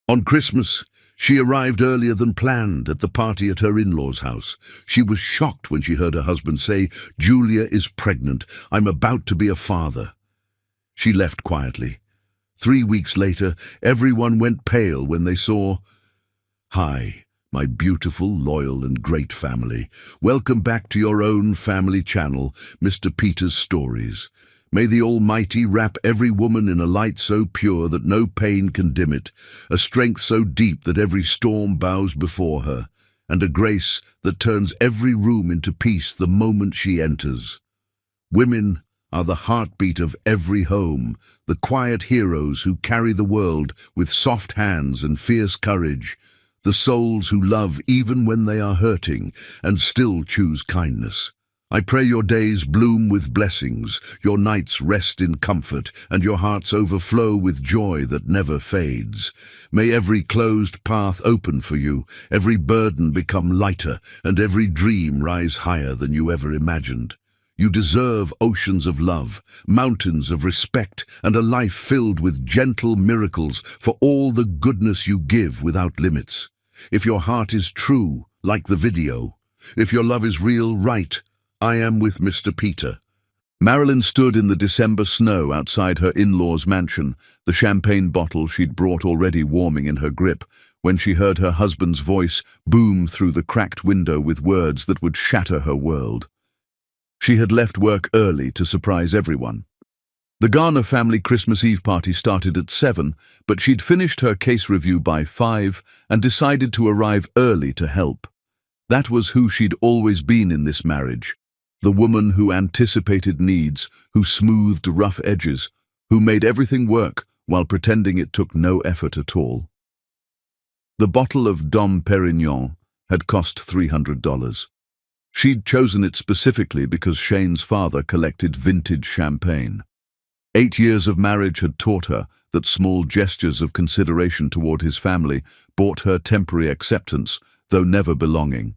On Christmas, she arrived earlier than planned at the party at her in-laws' house. She was shocked when she heard her husband say, "Julia is pregnant. I'm about to be a father." She left quietly. 3 weeks later, everyone went pale when they saw, "Hi, my beautiful, loyal and great family. Welcome back to your own family channel, Mr. Peter's Stories. May the Almighty wrap every woman in a light so pure that no pain can dim it, a strength so deep that every storm bows before her, and a grace that turns every room into peace the moment she enters. Women are the heartbeat of every home, the quiet heroes who carry the world with soft hands and fierce courage, the souls who love even when they are hurting and still choose kindness. I pray your days bloom with blessings, your nights rest in comfort, and your hearts overflow with joy that never fades. May every closed path open for you, every burden become lighter, and every dream rise higher than you ever imagined. You deserve oceans of love, mountains of respect, and a life filled with gentle miracles for all the goodness you give without limits. If your heart is true, like the video, if your love is real, write, "I am with Mr. Peter." Marilyn stood in the December snow outside her in-laws' mansion, the champagne bottle she'd brought already warming in her grip, when she heard her husband's voice boom through the cracked window with words that would shatter her world. She had left work early to surprise everyone. The Garner family Christmas Eve party started at 7, but she'd finished her case review by 5 and decided to arrive early to help. That was who she'd always been in this marriage. The woman who anticipated needs, who smoothed rough edges, who made everything work while pretending it took no effort at all. The bottle of Dom Perignon had cost $300. She'd chosen it specifically because Shane's father collected vintage champagne. 8 years of marriage had taught her that small gestures of consideration toward his family bought her temporary acceptance, though never belonging.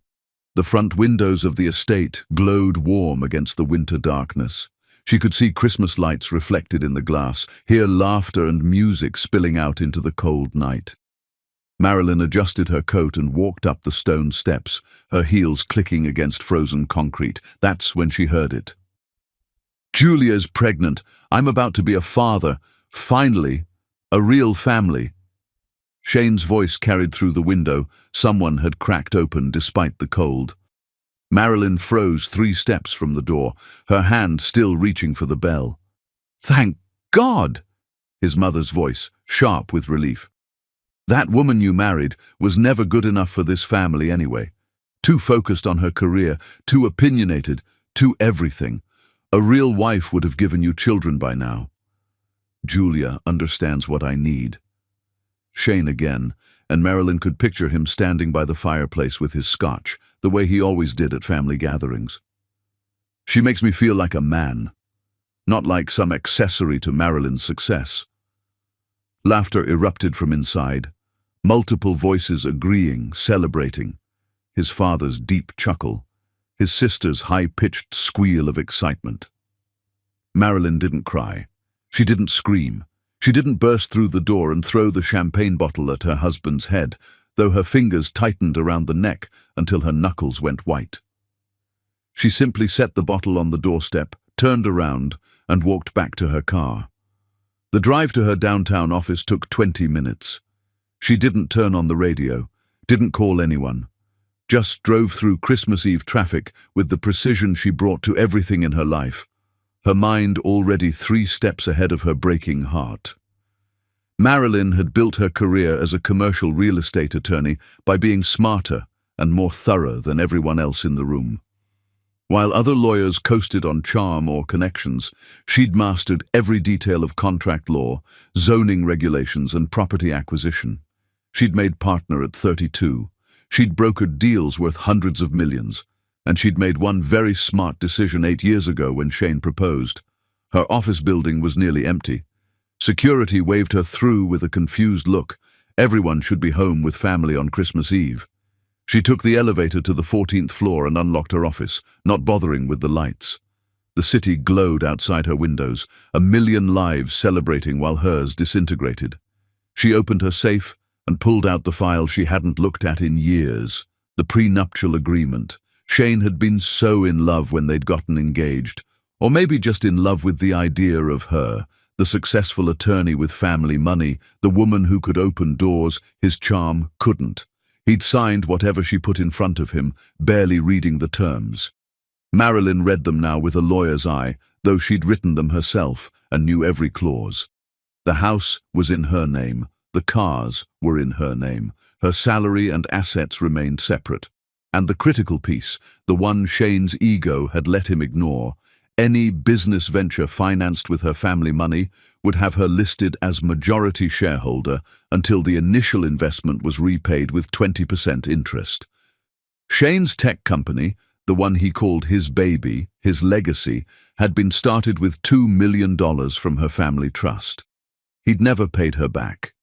The front windows of the estate glowed warm against the winter darkness. She could see Christmas lights reflected in the glass, hear laughter and music spilling out into the cold night. Marilyn adjusted her coat and walked up the stone steps, her heels clicking against frozen concrete. That's when she heard it. "Julia's pregnant. I'm about to be a father. Finally, a real family." Shane's voice carried through the window. Someone had cracked open despite the cold. Marilyn froze 3 steps from the door, her hand still reaching for the bell. "Thank God!" his mother's voice, sharp with relief. "That woman you married was never good enough for this family anyway. Too focused on her career, too opinionated, too everything. A real wife would have given you children by now. Julia understands what I need." Shane again, and Marilyn could picture him standing by the fireplace with his scotch, the way he always did at family gatherings. "She makes me feel like a man, not like some accessory to Marilyn's success." Laughter erupted from inside, multiple voices agreeing, celebrating. His father's deep chuckle, his sister's high-pitched squeal of excitement. Marilyn didn't cry. She didn't scream. She didn't burst through the door and throw the champagne bottle at her husband's head, though her fingers tightened around the neck until her knuckles went white. She simply set the bottle on the doorstep, turned around, and walked back to her car. The drive to her downtown office took 20 minutes. She didn't turn on the radio, didn't call anyone, just drove through Christmas Eve traffic with the precision she brought to everything in her life, her mind already 3 steps ahead of her breaking heart. Marilyn had built her career as a commercial real estate attorney by being smarter and more thorough than everyone else in the room. While other lawyers coasted on charm or connections, she'd mastered every detail of contract law, zoning regulations, and property acquisition. She'd made partner at 32. She'd brokered deals worth hundreds of millions. And she'd made one very smart decision 8 years ago when Shane proposed. Her office building was nearly empty. Security waved her through with a confused look. Everyone should be home with family on Christmas Eve. She took the elevator to the 14th floor and unlocked her office, not bothering with the lights. The city glowed outside her windows, a million lives celebrating while hers disintegrated. She opened her safe and pulled out the file she hadn't looked at in years, the prenuptial agreement. Shane had been so in love when they'd gotten engaged, or maybe just in love with the idea of her, the successful attorney with family money, the woman who could open doors his charm couldn't. He'd signed whatever she put in front of him, barely reading the terms. Marilyn read them now with a lawyer's eye, though she'd written them herself and knew every clause. The house was in her name, the cars were in her name, her salary and assets remained separate. And the critical piece, the one Shane's ego had let him ignore, any business venture financed with her family money would have her listed as majority shareholder until the initial investment was repaid with 20% interest. Shane's tech company, the one he called his baby, his legacy, had been started with $2 million from her family trust. He'd never paid her back.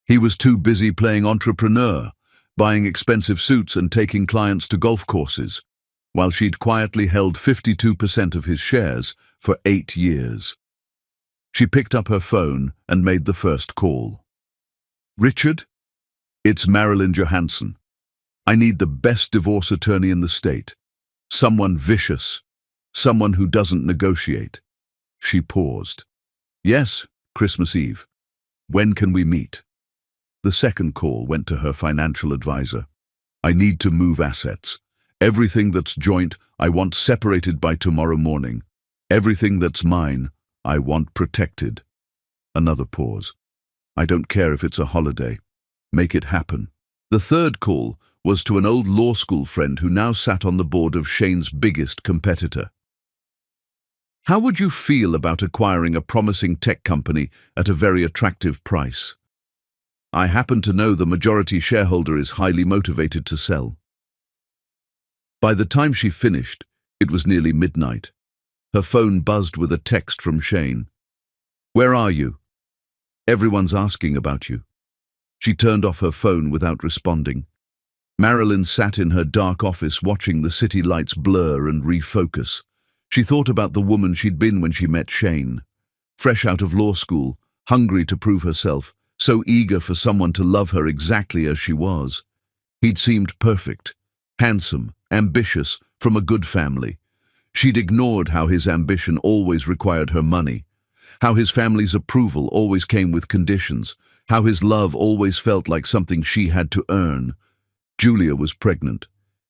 He was too busy playing entrepreneur, buying expensive suits and taking clients to golf courses, while she'd quietly held 52% of his shares for 8 years. She picked up her phone and made the first call. "Richard? It's Marilyn Johansson. I need the best divorce attorney in the state. Someone vicious. Someone who doesn't negotiate." She paused. "Yes, Christmas Eve. When can we meet?" The second call went to her financial advisor. "I need to move assets. Everything that's joint, I want separated by tomorrow morning. Everything that's mine, I want protected." Another pause. "I don't care if it's a holiday. Make it happen." The third call was to an old law school friend who now sat on the board of Shane's biggest competitor. "How would you feel about acquiring a promising tech company at a very attractive price? I happen to know the majority shareholder is highly motivated to sell." By the time she finished, it was nearly midnight. Her phone buzzed with a text from Shane. "Where are you? Everyone's asking about you." She turned off her phone without responding. Marilyn sat in her dark office watching the city lights blur and refocus. She thought about the woman she'd been when she met Shane. Fresh out of law school, hungry to prove herself, so eager for someone to love her exactly as she was. He'd seemed perfect, handsome, ambitious, from a good family. She'd ignored how his ambition always required her money, how his family's approval always came with conditions, how his love always felt like something she had to earn. Julia was pregnant.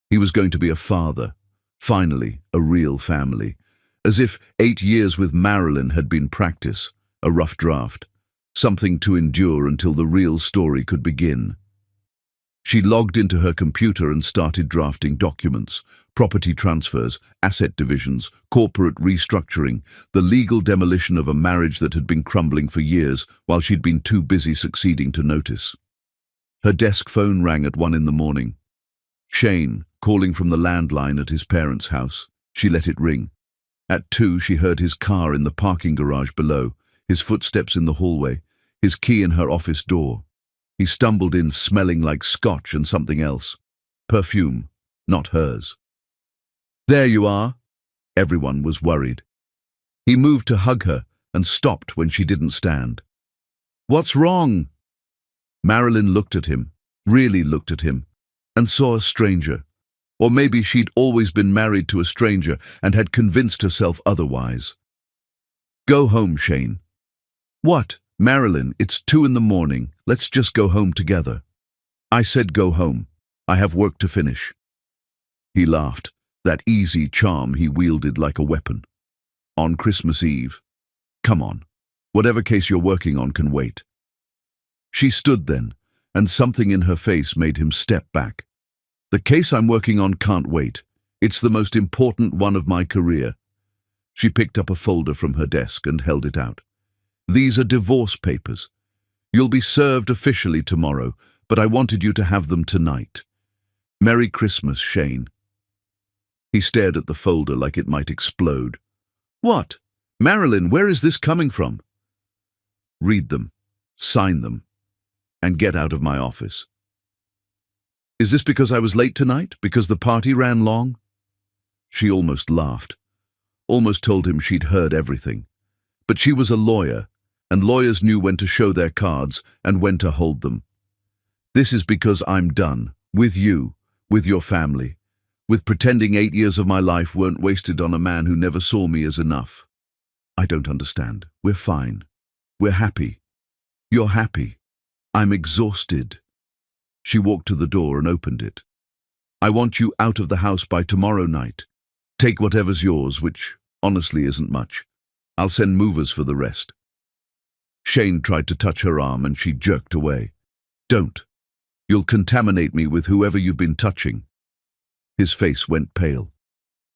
He was going to be a father. Finally, a real family. As if 8 years with Marilyn had been practice, a rough draft. Something to endure until the real story could begin. She logged into her computer and started drafting documents, property transfers, asset divisions, corporate restructuring, the legal demolition of a marriage that had been crumbling for years while she'd been too busy succeeding to notice. Her desk phone rang at 1 in the morning. Shane, calling from the landline at his parents' house. She let it ring. At 2, she heard his car in the parking garage below, his footsteps in the hallway, his key in her office door. He stumbled in smelling like scotch and something else. Perfume, not hers. "There you are." Everyone was worried. He moved to hug her and stopped when she didn't stand. "What's wrong?" Marilyn looked at him, really looked at him, and saw a stranger. Or maybe she'd always been married to a stranger and had convinced herself otherwise. "Go home, Shane." "What? Marilyn, it's 2 in the morning. Let's just go home together." "I said go home. I have work to finish." He laughed, that easy charm he wielded like a weapon. "On Christmas Eve? Come on. Whatever case you're working on can wait." She stood then, and something in her face made him step back. "The case I'm working on can't wait. It's the most important one of my career." She picked up a folder from her desk and held it out. "These are divorce papers. You'll be served officially tomorrow, but I wanted you to have them tonight. Merry Christmas, Shane." He stared at the folder like it might explode. "What? Marilyn, where is this coming from?" "Read them, sign them, and get out of my office." "Is this because I was late tonight? Because the party ran long?" She almost laughed, almost told him she'd heard everything. But she was a lawyer, and lawyers knew when to show their cards and when to hold them. This is because I'm done. With you, with your family, with pretending 8 years of my life weren't wasted on a man who never saw me as enough. I don't understand. We're fine. We're happy. You're happy. I'm exhausted. She walked to the door and opened it. I want you out of the house by tomorrow night. Take whatever's yours, which honestly isn't much. I'll send movers for the rest. Shane tried to touch her arm and she jerked away. Don't. You'll contaminate me with whoever you've been touching. His face went pale.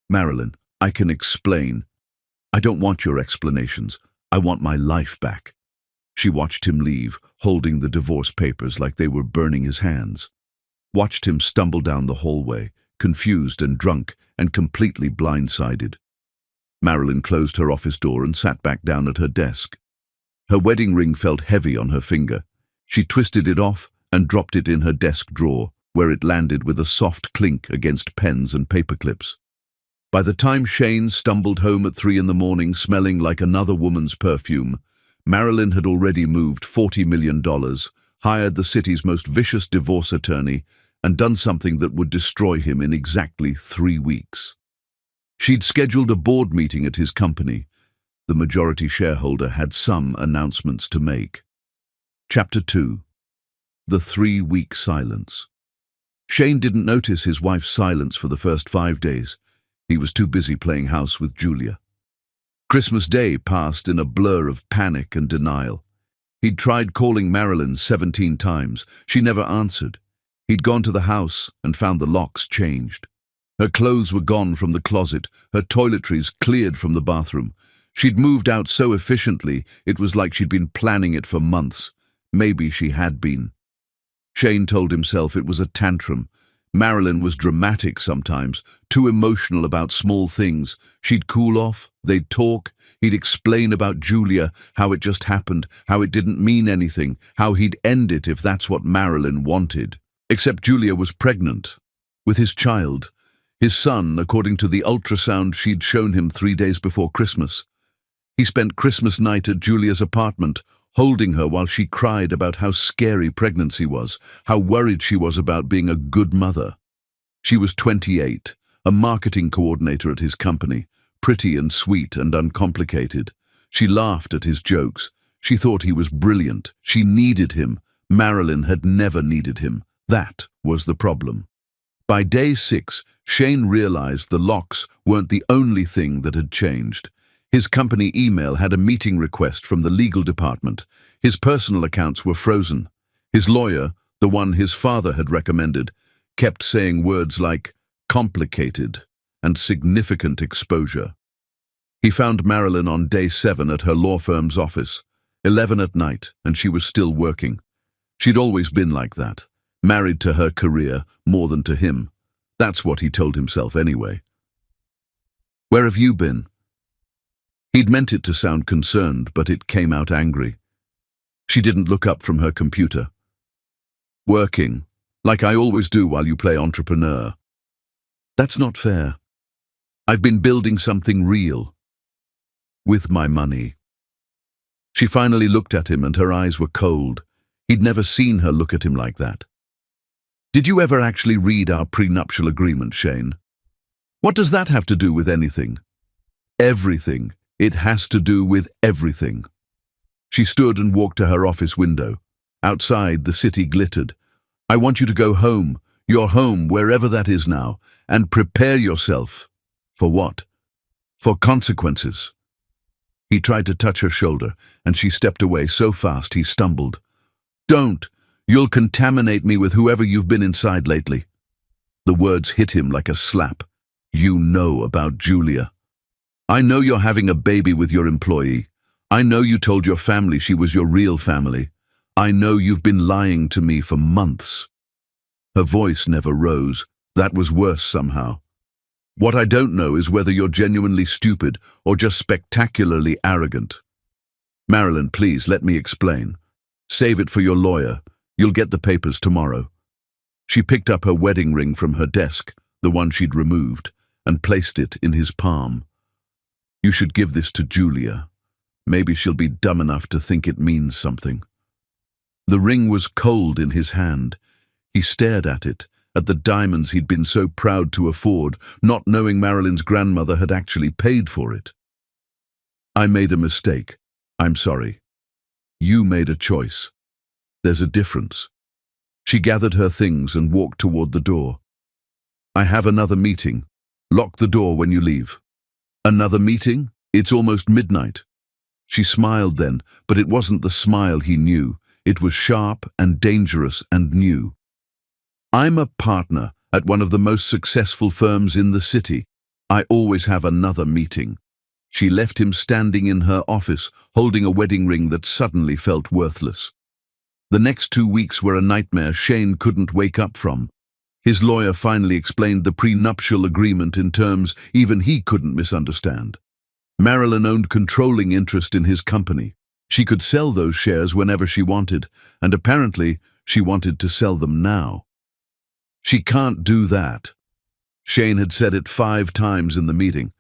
Marilyn, I can explain. I don't want your explanations. I want my life back. She watched him leave, holding the divorce papers like they were burning his hands. Watched him stumble down the hallway, confused and drunk and completely blindsided. Marilyn closed her office door and sat back down at her desk. Her wedding ring felt heavy on her finger. She twisted it off and dropped it in her desk drawer, where it landed with a soft clink against pens and paperclips. By the time Shane stumbled home at 3 a.m, smelling like another woman's perfume, Marilyn had already moved $40 million, hired the city's most vicious divorce attorney, and done something that would destroy him in exactly 3 weeks. She'd scheduled a board meeting at his company. The majority shareholder had some announcements to make. Chapter 2. The 3-week silence. Shane didn't notice his wife's silence for the first 5 days. He was too busy playing house with Julia. Christmas Day passed in a blur of panic and denial. He'd tried calling Marilyn 17 times. She never answered. He'd gone to the house and found the locks changed. Her clothes were gone from the closet, her toiletries cleared from the bathroom. She'd moved out so efficiently, it was like she'd been planning it for months. Maybe she had been. Shane told himself it was a tantrum. Marilyn was dramatic sometimes, too emotional about small things. She'd cool off, they'd talk, he'd explain about Julia, how it just happened, how it didn't mean anything, how he'd end it if that's what Marilyn wanted. Except Julia was pregnant, with his child. His son, according to the ultrasound she'd shown him 3 days before Christmas. He spent Christmas night at Julia's apartment, holding her while she cried about how scary pregnancy was, how worried she was about being a good mother. She was 28, a marketing coordinator at his company, pretty and sweet and uncomplicated. She laughed at his jokes. She thought he was brilliant. She needed him. Marilyn had never needed him. That was the problem. By day 6, Shane realized the locks weren't the only thing that had changed. His company email had a meeting request from the legal department. His personal accounts were frozen. His lawyer, the one his father had recommended, kept saying words like complicated and significant exposure. He found Marilyn on day 7 at her law firm's office, 11 at night, and she was still working. She'd always been like that, married to her career more than to him. That's what he told himself anyway. "Where have you been?" He'd meant it to sound concerned, but it came out angry. She didn't look up from her computer. "Working, like I always do while you play entrepreneur." "That's not fair. I've been building something real. With my money." She finally looked at him and her eyes were cold. He'd never seen her look at him like that. "Did you ever actually read our prenuptial agreement, Shane?" "What does that have to do with anything?" "Everything. It has to do with everything." She stood and walked to her office window. Outside, the city glittered. "I want you to go home, your home, wherever that is now, and prepare yourself." "For what?" "For consequences." He tried to touch her shoulder, and she stepped away so fast he stumbled. "Don't! You'll contaminate me with whoever you've been inside lately." The words hit him like a slap. "You know about Julia. I know you're having a baby with your employee. I know you told your family she was your real family. I know you've been lying to me for months." Her voice never rose. That was worse somehow. "What I don't know is whether you're genuinely stupid or just spectacularly arrogant." "Marilyn, please, let me explain. Save it for your lawyer. You'll get the papers tomorrow." She picked up her wedding ring from her desk, the one she'd removed, and placed it in his palm. "You should give this to Julia. Maybe she'll be dumb enough to think it means something." The ring was cold in his hand. He stared at it, at the diamonds he'd been so proud to afford, not knowing Marilyn's grandmother had actually paid for it. "I made a mistake. I'm sorry. You made a choice. There's a difference." She gathered her things and walked toward the door. "I have another meeting. Lock the door when you leave." "Another meeting? It's almost midnight." She smiled then, but it wasn't the smile he knew. It was sharp and dangerous and new. "I'm a partner at one of the most successful firms in the city. I always have another meeting." She left him standing in her office, holding a wedding ring that suddenly felt worthless. The next 2 weeks were a nightmare Shane couldn't wake up from. His lawyer finally explained the prenuptial agreement in terms even he couldn't misunderstand. Marilyn owned controlling interest in his company. She could sell those shares whenever she wanted, and apparently she wanted to sell them now. "She can't do that." Shane had said it 5 times in the meeting.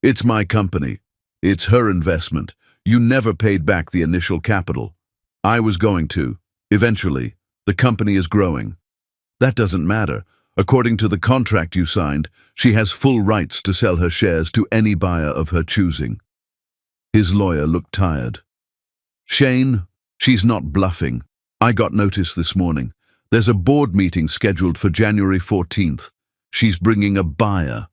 "It's my company. It's her investment. You never paid back the initial capital. I was going to. Eventually, the company is growing. That doesn't matter. According to the contract you signed, she has full rights to sell her shares to any buyer of her choosing." His lawyer looked tired. "Shane, she's not bluffing. I got notice this morning. There's a board meeting scheduled for January 14th. She's bringing a buyer."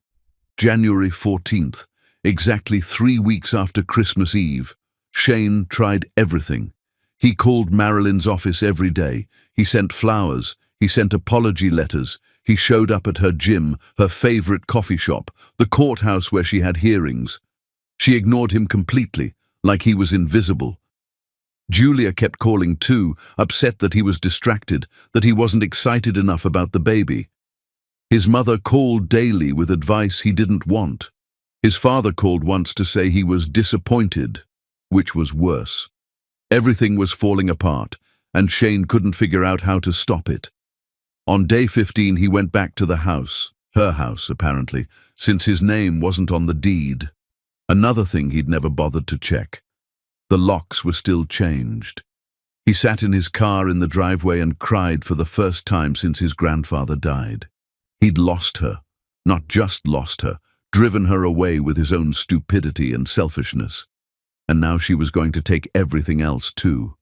January 14th, exactly 3 weeks after Christmas Eve. Shane tried everything. He called Marilyn's office every day. He sent flowers. He sent apology letters. He showed up at her gym, her favorite coffee shop, the courthouse where she had hearings. She ignored him completely, like he was invisible. Julia kept calling too, upset that he was distracted, that he wasn't excited enough about the baby. His mother called daily with advice he didn't want. His father called once to say he was disappointed, which was worse. Everything was falling apart, and Shane couldn't figure out how to stop it. On day 15 he went back to the house, her house apparently, since his name wasn't on the deed. Another thing he'd never bothered to check. The locks were still changed. He sat in his car in the driveway and cried for the first time since his grandfather died. He'd lost her, not just lost her, driven her away with his own stupidity and selfishness. And now she was going to take everything else too.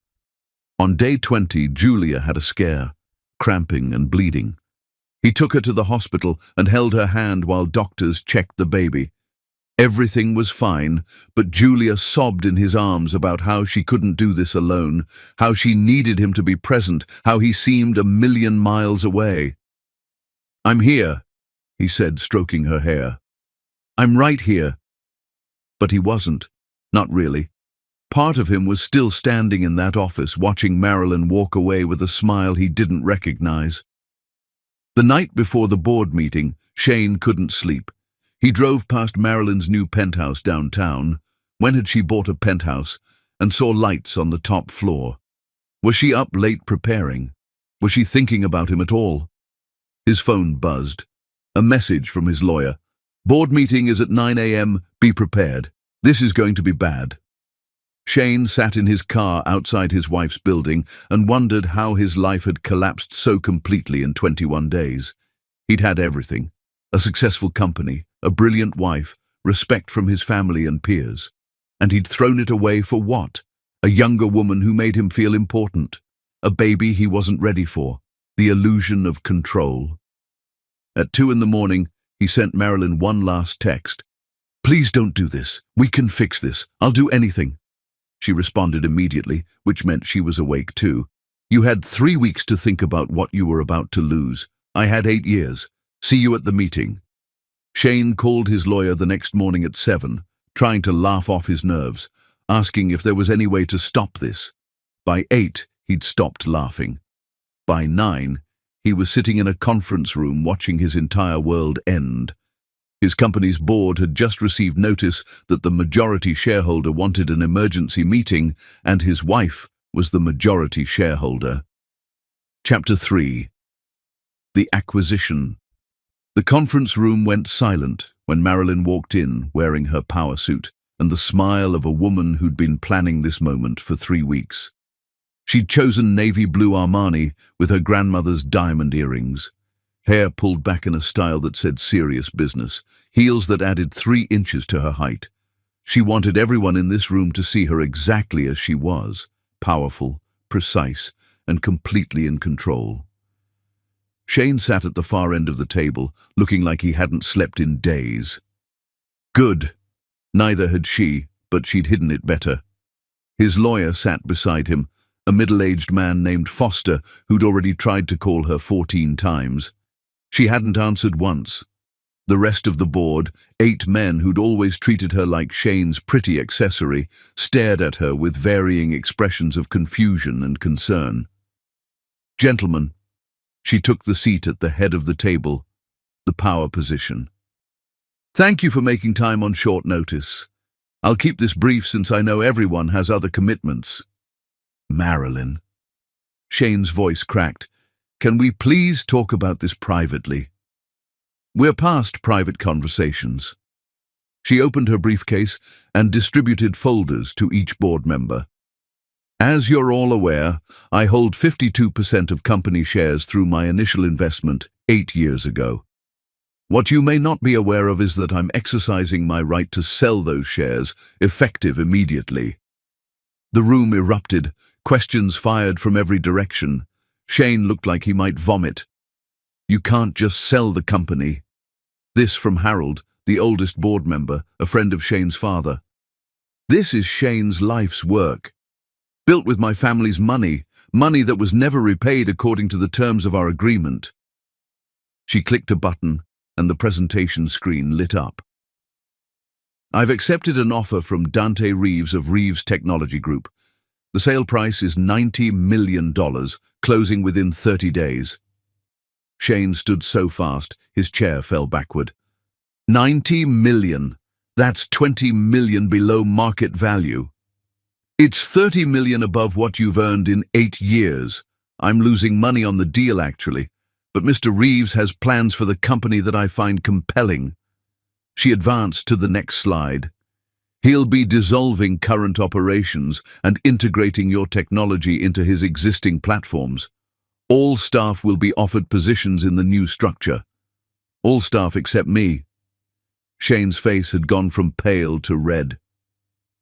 On day 20, Julia had a scare, cramping and bleeding. He took her to the hospital and held her hand while doctors checked the baby. Everything was fine, but Julia sobbed in his arms about how she couldn't do this alone, how she needed him to be present, how he seemed a million miles away. "I'm here," he said, stroking her hair. "I'm right here." But he wasn't. Not really. Part of him was still standing in that office, watching Marilyn walk away with a smile he didn't recognize. The night before the board meeting, Shane couldn't sleep. He drove past Marilyn's new penthouse downtown. When had she bought a penthouse? And saw lights on the top floor. Was she up late preparing? Was she thinking about him at all? His phone buzzed. A message from his lawyer. "Board meeting is at 9 a.m. Be prepared. This is going to be bad." Shane sat in his car outside his wife's building and wondered how his life had collapsed so completely in 21 days. He'd had everything. A successful company, a brilliant wife, respect from his family and peers. And he'd thrown it away for what? A younger woman who made him feel important. A baby he wasn't ready for. The illusion of control. At 2 in the morning, he sent Marilyn one last text. "Please don't do this. We can fix this. I'll do anything." She responded immediately, which meant she was awake too. "You had 3 weeks to think about what you were about to lose. I had 8 years. See you at the meeting." Shane called his lawyer the next morning at 7, trying to laugh off his nerves, asking if there was any way to stop this. By 8, he'd stopped laughing. By 9, he was sitting in a conference room watching his entire world end. His company's board had just received notice that the majority shareholder wanted an emergency meeting, and his wife was the majority shareholder. Chapter 3. The Acquisition. The conference room went silent when Marilyn walked in wearing her power suit and the smile of a woman who'd been planning this moment for 3 weeks. She'd chosen navy blue Armani with her grandmother's diamond earrings. Hair pulled back in a style that said serious business. Heels that added 3 inches to her height. She wanted everyone in this room to see her exactly as she was. Powerful, precise, and completely in control. Shane sat at the far end of the table, looking like he hadn't slept in days. Good. Neither had she, but she'd hidden it better. His lawyer sat beside him, a middle-aged man named Foster, who'd already tried to call her 14 times. She hadn't answered once. The rest of the board, 8 men who'd always treated her like Shane's pretty accessory, stared at her with varying expressions of confusion and concern. Gentlemen, she took the seat at the head of the table, the power position. Thank you for making time on short notice. I'll keep this brief since I know everyone has other commitments. Marilyn. Shane's voice cracked. Can we please talk about this privately? We're past private conversations. She opened her briefcase and distributed folders to each board member. As you're all aware, I hold 52% of company shares through my initial investment 8 years ago. What you may not be aware of is that I'm exercising my right to sell those shares, effective immediately. The room erupted, questions fired from every direction. Shane looked like he might vomit. You can't just sell the company. This from Harold, the oldest board member, a friend of Shane's father. This is Shane's life's work. Built with my family's money, money that was never repaid according to the terms of our agreement. She clicked a button, and the presentation screen lit up. I've accepted an offer from Dante Reeves of Reeves Technology Group. The sale price is $90 million, closing within 30 days. Shane stood so fast, his chair fell backward. 90 million. That's 20 million below market value. It's 30 million above what you've earned in 8 years. I'm losing money on the deal, actually. But Mr. Reeves has plans for the company that I find compelling. She advanced to the next slide. He'll be dissolving current operations and integrating your technology into his existing platforms. All staff will be offered positions in the new structure. All staff except me. Shane's face had gone from pale to red.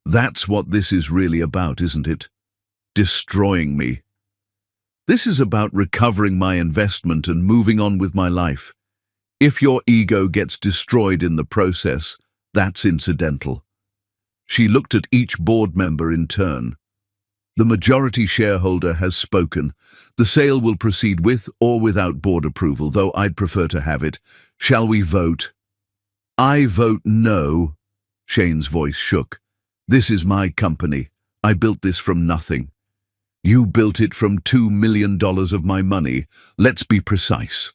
That's what this is really about, isn't it? Destroying me. This is about recovering my investment and moving on with my life. If your ego gets destroyed in the process, that's incidental. She looked at each board member in turn. The majority shareholder has spoken. The sale will proceed with or without board approval, though I'd prefer to have it. Shall we vote? I vote no. Shane's voice shook. This is my company. I built this from nothing. You built it from $2 million of my money. Let's be precise.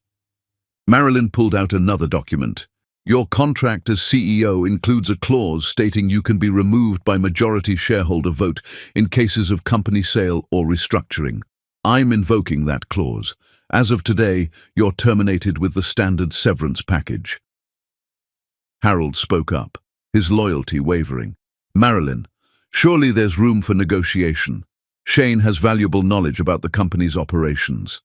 Marilyn pulled out another document. Your contract as CEO includes a clause stating you can be removed by majority shareholder vote in cases of company sale or restructuring. I'm invoking that clause. As of today, you're terminated with the standard severance package. Harold spoke up, his loyalty wavering. Marilyn, surely there's room for negotiation. Shane has valuable knowledge about the company's operations,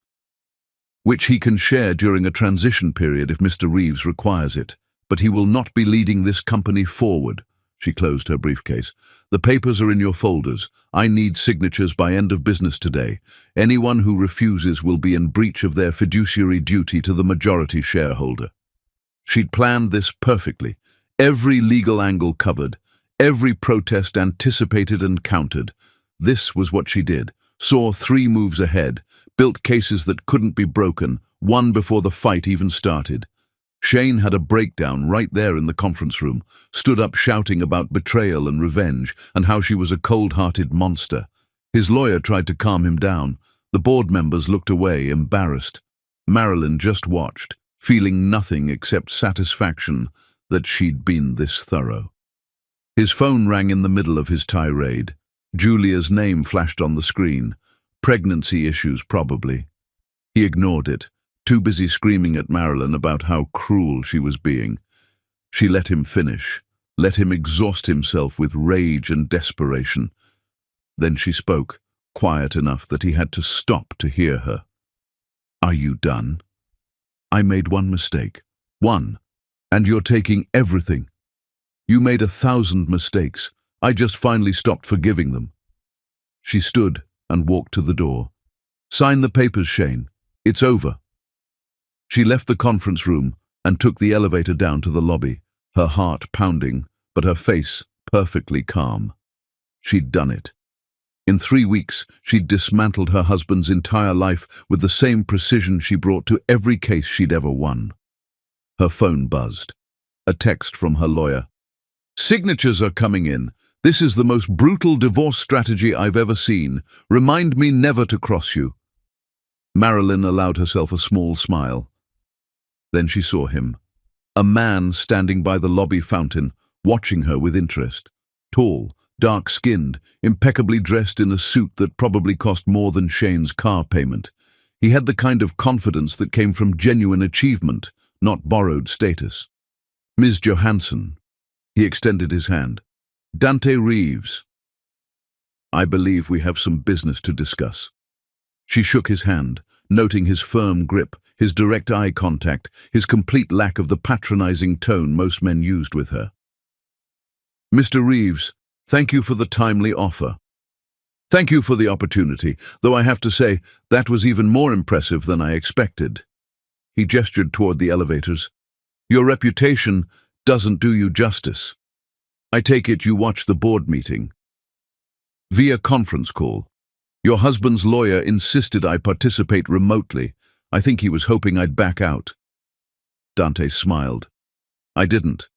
which he can share during a transition period if Mr. Reeves requires it. But he will not be leading this company forward. She closed her briefcase. The papers are in your folders. I need signatures by end of business today. Anyone who refuses will be in breach of their fiduciary duty to the majority shareholder. She'd planned this perfectly. Every legal angle covered. Every protest anticipated and countered. This was what she did. Saw 3 moves ahead. Built cases that couldn't be broken. Won before the fight even started. Shane had a breakdown right there in the conference room, stood up shouting about betrayal and revenge and how she was a cold-hearted monster. His lawyer tried to calm him down. The board members looked away, embarrassed. Marilyn just watched, feeling nothing except satisfaction that she'd been this thorough. His phone rang in the middle of his tirade. Julia's name flashed on the screen. Pregnancy issues, probably. He ignored it, too busy screaming at Marilyn about how cruel she was being. She let him finish, let him exhaust himself with rage and desperation. Then she spoke, quiet enough that he had to stop to hear her. "Are you done?" "I made one mistake. One. And you're taking everything. You made 1,000 mistakes. I just finally stopped forgiving them." She stood and walked to the door. "Sign the papers, Shane. It's over." She left the conference room and took the elevator down to the lobby, her heart pounding, but her face perfectly calm. She'd done it. In 3 weeks, she'd dismantled her husband's entire life with the same precision she brought to every case she'd ever won. Her phone buzzed. A text from her lawyer. "Signatures are coming in. This is the most brutal divorce strategy I've ever seen. Remind me never to cross you." Marilyn allowed herself a small smile. Then she saw him. A man standing by the lobby fountain, watching her with interest. Tall, dark-skinned, impeccably dressed in a suit that probably cost more than Shane's car payment. He had the kind of confidence that came from genuine achievement, not borrowed status. "Ms. Johansson." He extended his hand. "Dante Reeves. I believe we have some business to discuss." She shook his hand, noting his firm grip, his direct eye contact, his complete lack of the patronizing tone most men used with her. "Mr. Reeves, thank you for the timely offer. Thank you for the opportunity, though I have to say that was even more impressive than I expected." He gestured toward the elevators. "Your reputation doesn't do you justice. I take it you watched the board meeting." "Via conference call. Your husband's lawyer insisted I participate remotely. I think he was hoping I'd back out." Dante smiled. "I didn't."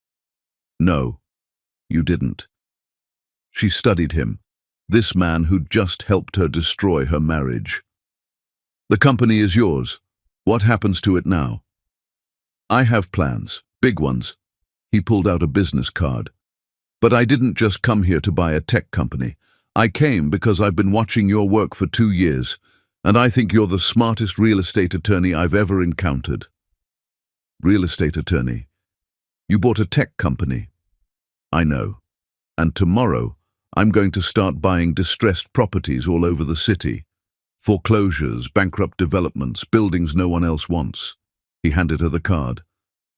"No, you didn't." She studied him, this man who'd just helped her destroy her marriage. "The company is yours. What happens to it now?" "I have plans, big ones." He pulled out a business card. "But I didn't just come here to buy a tech company. I came because I've been watching your work for 2 years, and I think you're the smartest real estate attorney I've ever encountered." "Real estate attorney? You bought a tech company." "I know. And tomorrow, I'm going to start buying distressed properties all over the city. Foreclosures, bankrupt developments, buildings no one else wants." He handed her the card.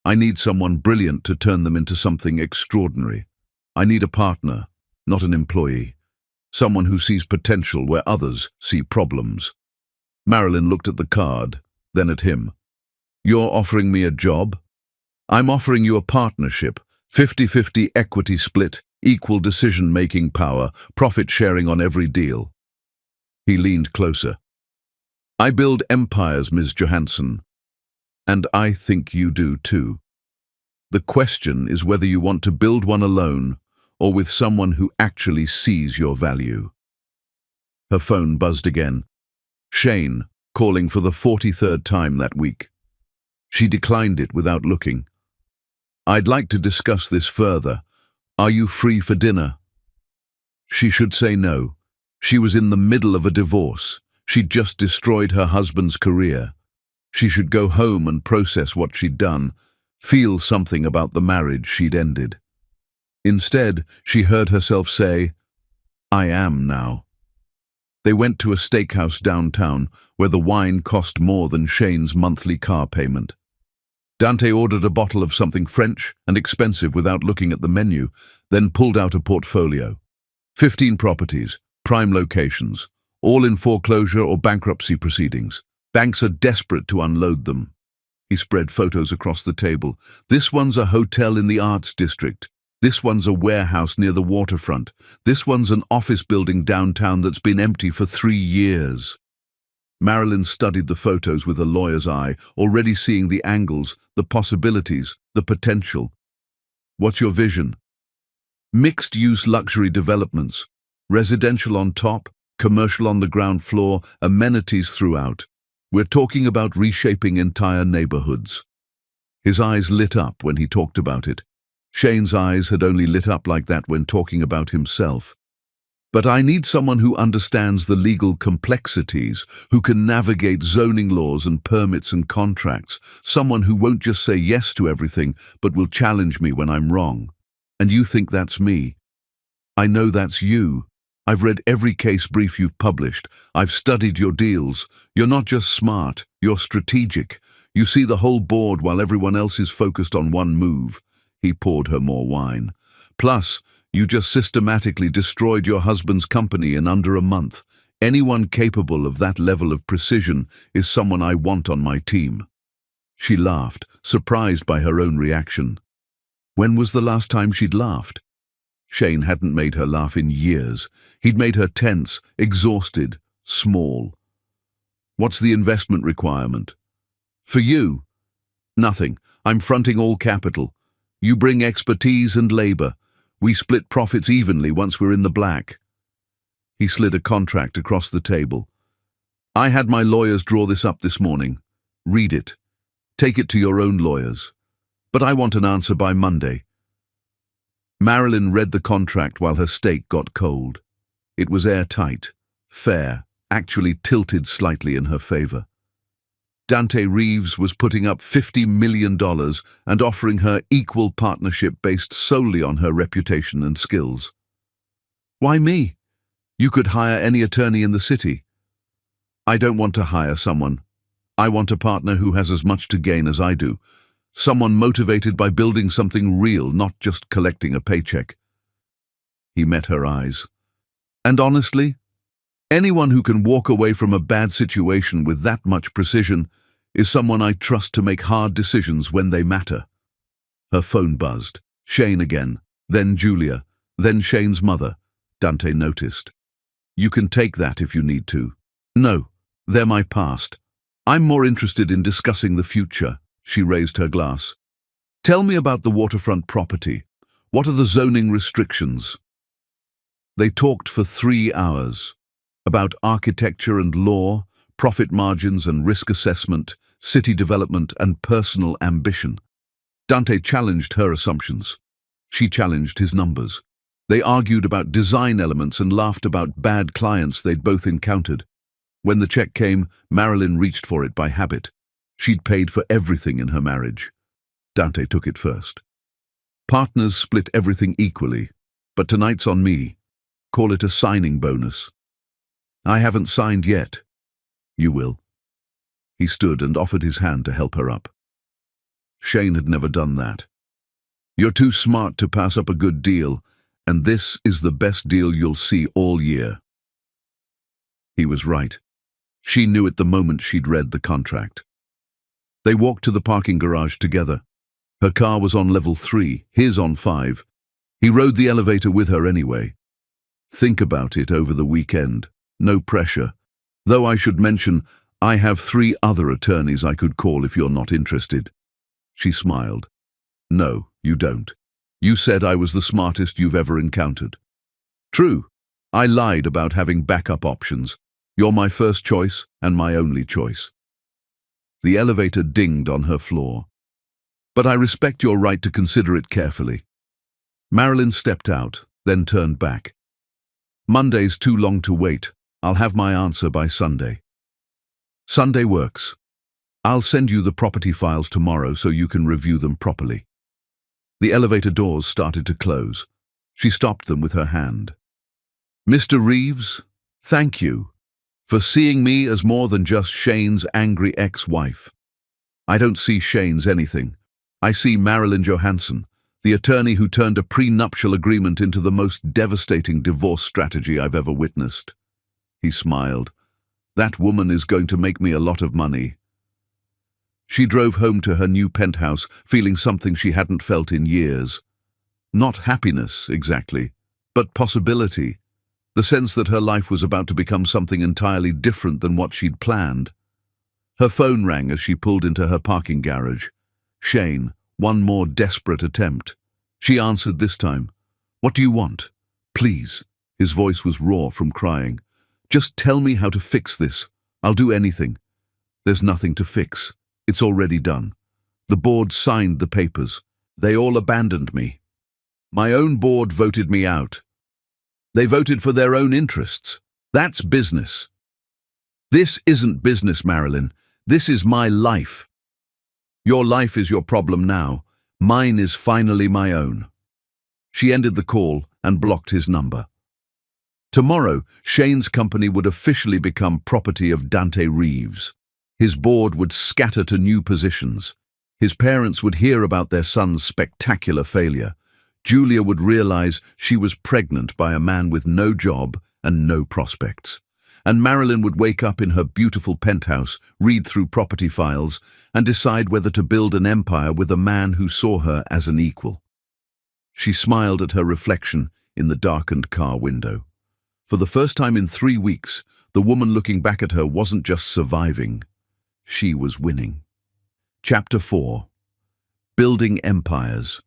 "I need someone brilliant to turn them into something extraordinary. I need a partner, not an employee. Someone who sees potential where others see problems." Marilyn looked at the card, then at him. "You're offering me a job?" "I'm offering you a partnership, 50-50 equity split, equal decision-making power, profit sharing on every deal." He leaned closer. "I build empires, Ms. Johansson. And I think you do too. The question is whether you want to build one alone or with someone who actually sees your value." Her phone buzzed again. Shane, calling for the 43rd time that week. She declined it without looking. "I'd like to discuss this further. Are you free for dinner?" She should say no. She was in the middle of a divorce. She'd just destroyed her husband's career. She should go home and process what she'd done, feel something about the marriage she'd ended. Instead, she heard herself say, "I am now." They went to a steakhouse downtown where the wine cost more than Shane's monthly car payment. Dante ordered a bottle of something French and expensive without looking at the menu, then pulled out a portfolio. 15 properties, prime locations, all in foreclosure or bankruptcy proceedings. Banks are desperate to unload them. He spread photos across the table. "This one's a hotel in the Arts District. This one's a warehouse near the waterfront. This one's an office building downtown that's been empty for 3 years. Marilyn studied the photos with a lawyer's eye, already seeing the angles, the possibilities, the potential. "What's your vision?" "Mixed-use luxury developments. Residential on top, commercial on the ground floor, amenities throughout. We're talking about reshaping entire neighborhoods." His eyes lit up when he talked about it. Shane's eyes had only lit up like that when talking about himself. "But I need someone who understands the legal complexities, who can navigate zoning laws and permits and contracts, someone who won't just say yes to everything, but will challenge me when I'm wrong. And you think that's me. I know that's you." I've read every case brief you've published. I've studied your deals. You're not just smart, you're strategic. You see the whole board while everyone else is focused on one move. He poured her more wine. Plus, you just systematically destroyed your husband's company in under a month. Anyone capable of that level of precision is someone I want on my team. She laughed, surprised by her own reaction. When was the last time she'd laughed? Shane hadn't made her laugh in years. He'd made her tense, exhausted, small. What's the investment requirement? For you? Nothing. I'm fronting all capital. You bring expertise and labor. We split profits evenly once we're in the black. He slid a contract across the table. I had my lawyers draw this up this morning. Read it. Take it to your own lawyers. But I want an answer by Monday. Marilyn read the contract while her steak got cold. It was airtight, fair, actually tilted slightly in her favor. Dante Reeves was putting up $50 million and offering her equal partnership based solely on her reputation and skills. Why me? You could hire any attorney in the city. I don't want to hire someone. I want a partner who has as much to gain as I do. Someone motivated by building something real, not just collecting a paycheck. He met her eyes. And honestly, anyone who can walk away from a bad situation with that much precision is someone I trust to make hard decisions when they matter. Her phone buzzed. Shane again, then Julia, then Shane's mother. Dante noticed. You can take that if you need to. No, they're my past. I'm more interested in discussing the future. She raised her glass. Tell me about the waterfront property. What are the zoning restrictions? They talked for 3 hours. About architecture and law, profit margins and risk assessment, city development and personal ambition. Dante challenged her assumptions. She challenged his numbers. They argued about design elements and laughed about bad clients they'd both encountered. When the check came, Marilyn reached for it by habit. She'd paid for everything in her marriage. Dante took it first. Partners split everything equally, but tonight's on me. Call it a signing bonus. I haven't signed yet. You will. He stood and offered his hand to help her up. Shane had never done that. You're too smart to pass up a good deal, and this is the best deal you'll see all year. He was right. She knew it the moment she'd read the contract. They walked to the parking garage together. Her car was on level 3, his on 5. He rode the elevator with her anyway. Think about it over the weekend. No pressure. Though I should mention, I have 3 other attorneys I could call if you're not interested. She smiled. No, you don't. You said I was the smartest you've ever encountered. True. I lied about having backup options. You're my first choice and my only choice. The elevator dinged on her floor. But I respect your right to consider it carefully. Marilyn stepped out, then turned back. Monday's too long to wait. I'll have my answer by Sunday. Sunday works. I'll send you the property files tomorrow so you can review them properly. The elevator doors started to close. She stopped them with her hand. Mr. Reeves, thank you for seeing me as more than just Shane's angry ex-wife. I don't see Shane's anything. I see Marilyn Johansson, the attorney who turned a prenuptial agreement into the most devastating divorce strategy I've ever witnessed. He smiled. That woman is going to make me a lot of money. She drove home to her new penthouse, feeling something she hadn't felt in years. Not happiness, exactly, but possibility. The sense that her life was about to become something entirely different than what she'd planned. Her phone rang as she pulled into her parking garage. Shane, one more desperate attempt. She answered this time. What do you want? Please. His voice was raw from crying. Just tell me how to fix this. I'll do anything. There's nothing to fix. It's already done. The board signed the papers. They all abandoned me. My own board voted me out. They voted for their own interests. That's business. This isn't business, Marilyn. This is my life. Your life is your problem now. Mine is finally my own. She ended the call and blocked his number. Tomorrow, Shane's company would officially become property of Dante Reeves. His board would scatter to new positions. His parents would hear about their son's spectacular failure. Julia would realize she was pregnant by a man with no job and no prospects. And Marilyn would wake up in her beautiful penthouse, read through property files, and decide whether to build an empire with a man who saw her as an equal. She smiled at her reflection in the darkened car window. For the first time in 3 weeks, the woman looking back at her wasn't just surviving, she was winning. Chapter 4. Building Empires.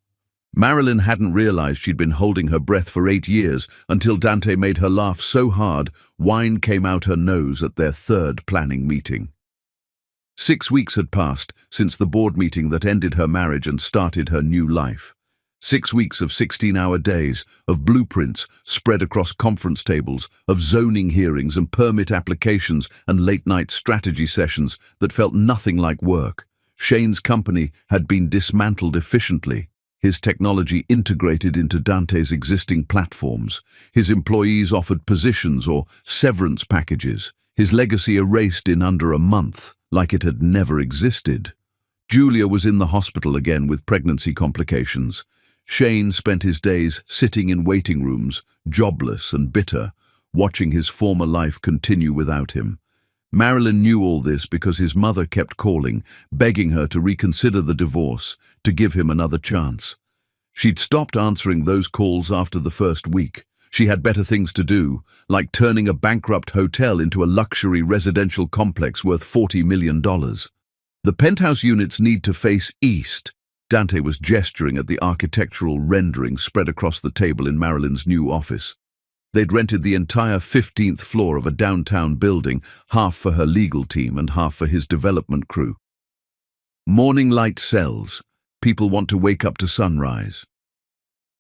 Marilyn hadn't realized she'd been holding her breath for 8 years until Dante made her laugh so hard, wine came out her nose at their third planning meeting. 6 weeks had passed since the board meeting that ended her marriage and started her new life. 6 weeks of 16-hour days, of blueprints spread across conference tables, of zoning hearings and permit applications and late-night strategy sessions that felt nothing like work. Shane's company had been dismantled efficiently. His technology integrated into Dante's existing platforms. His employees offered positions or severance packages. His legacy erased in under a month, like it had never existed. Julia was in the hospital again with pregnancy complications. Shane spent his days sitting in waiting rooms, jobless and bitter, watching his former life continue without him. Marilyn knew all this because his mother kept calling, begging her to reconsider the divorce, to give him another chance. She'd stopped answering those calls after the first week. She had better things to do, like turning a bankrupt hotel into a luxury residential complex worth $40 million. The penthouse units need to face east. Dante was gesturing at the architectural rendering spread across the table in Marilyn's new office. They'd rented the entire 15th floor of a downtown building, half for her legal team and half for his development crew. Morning light sells. People want to wake up to sunrise.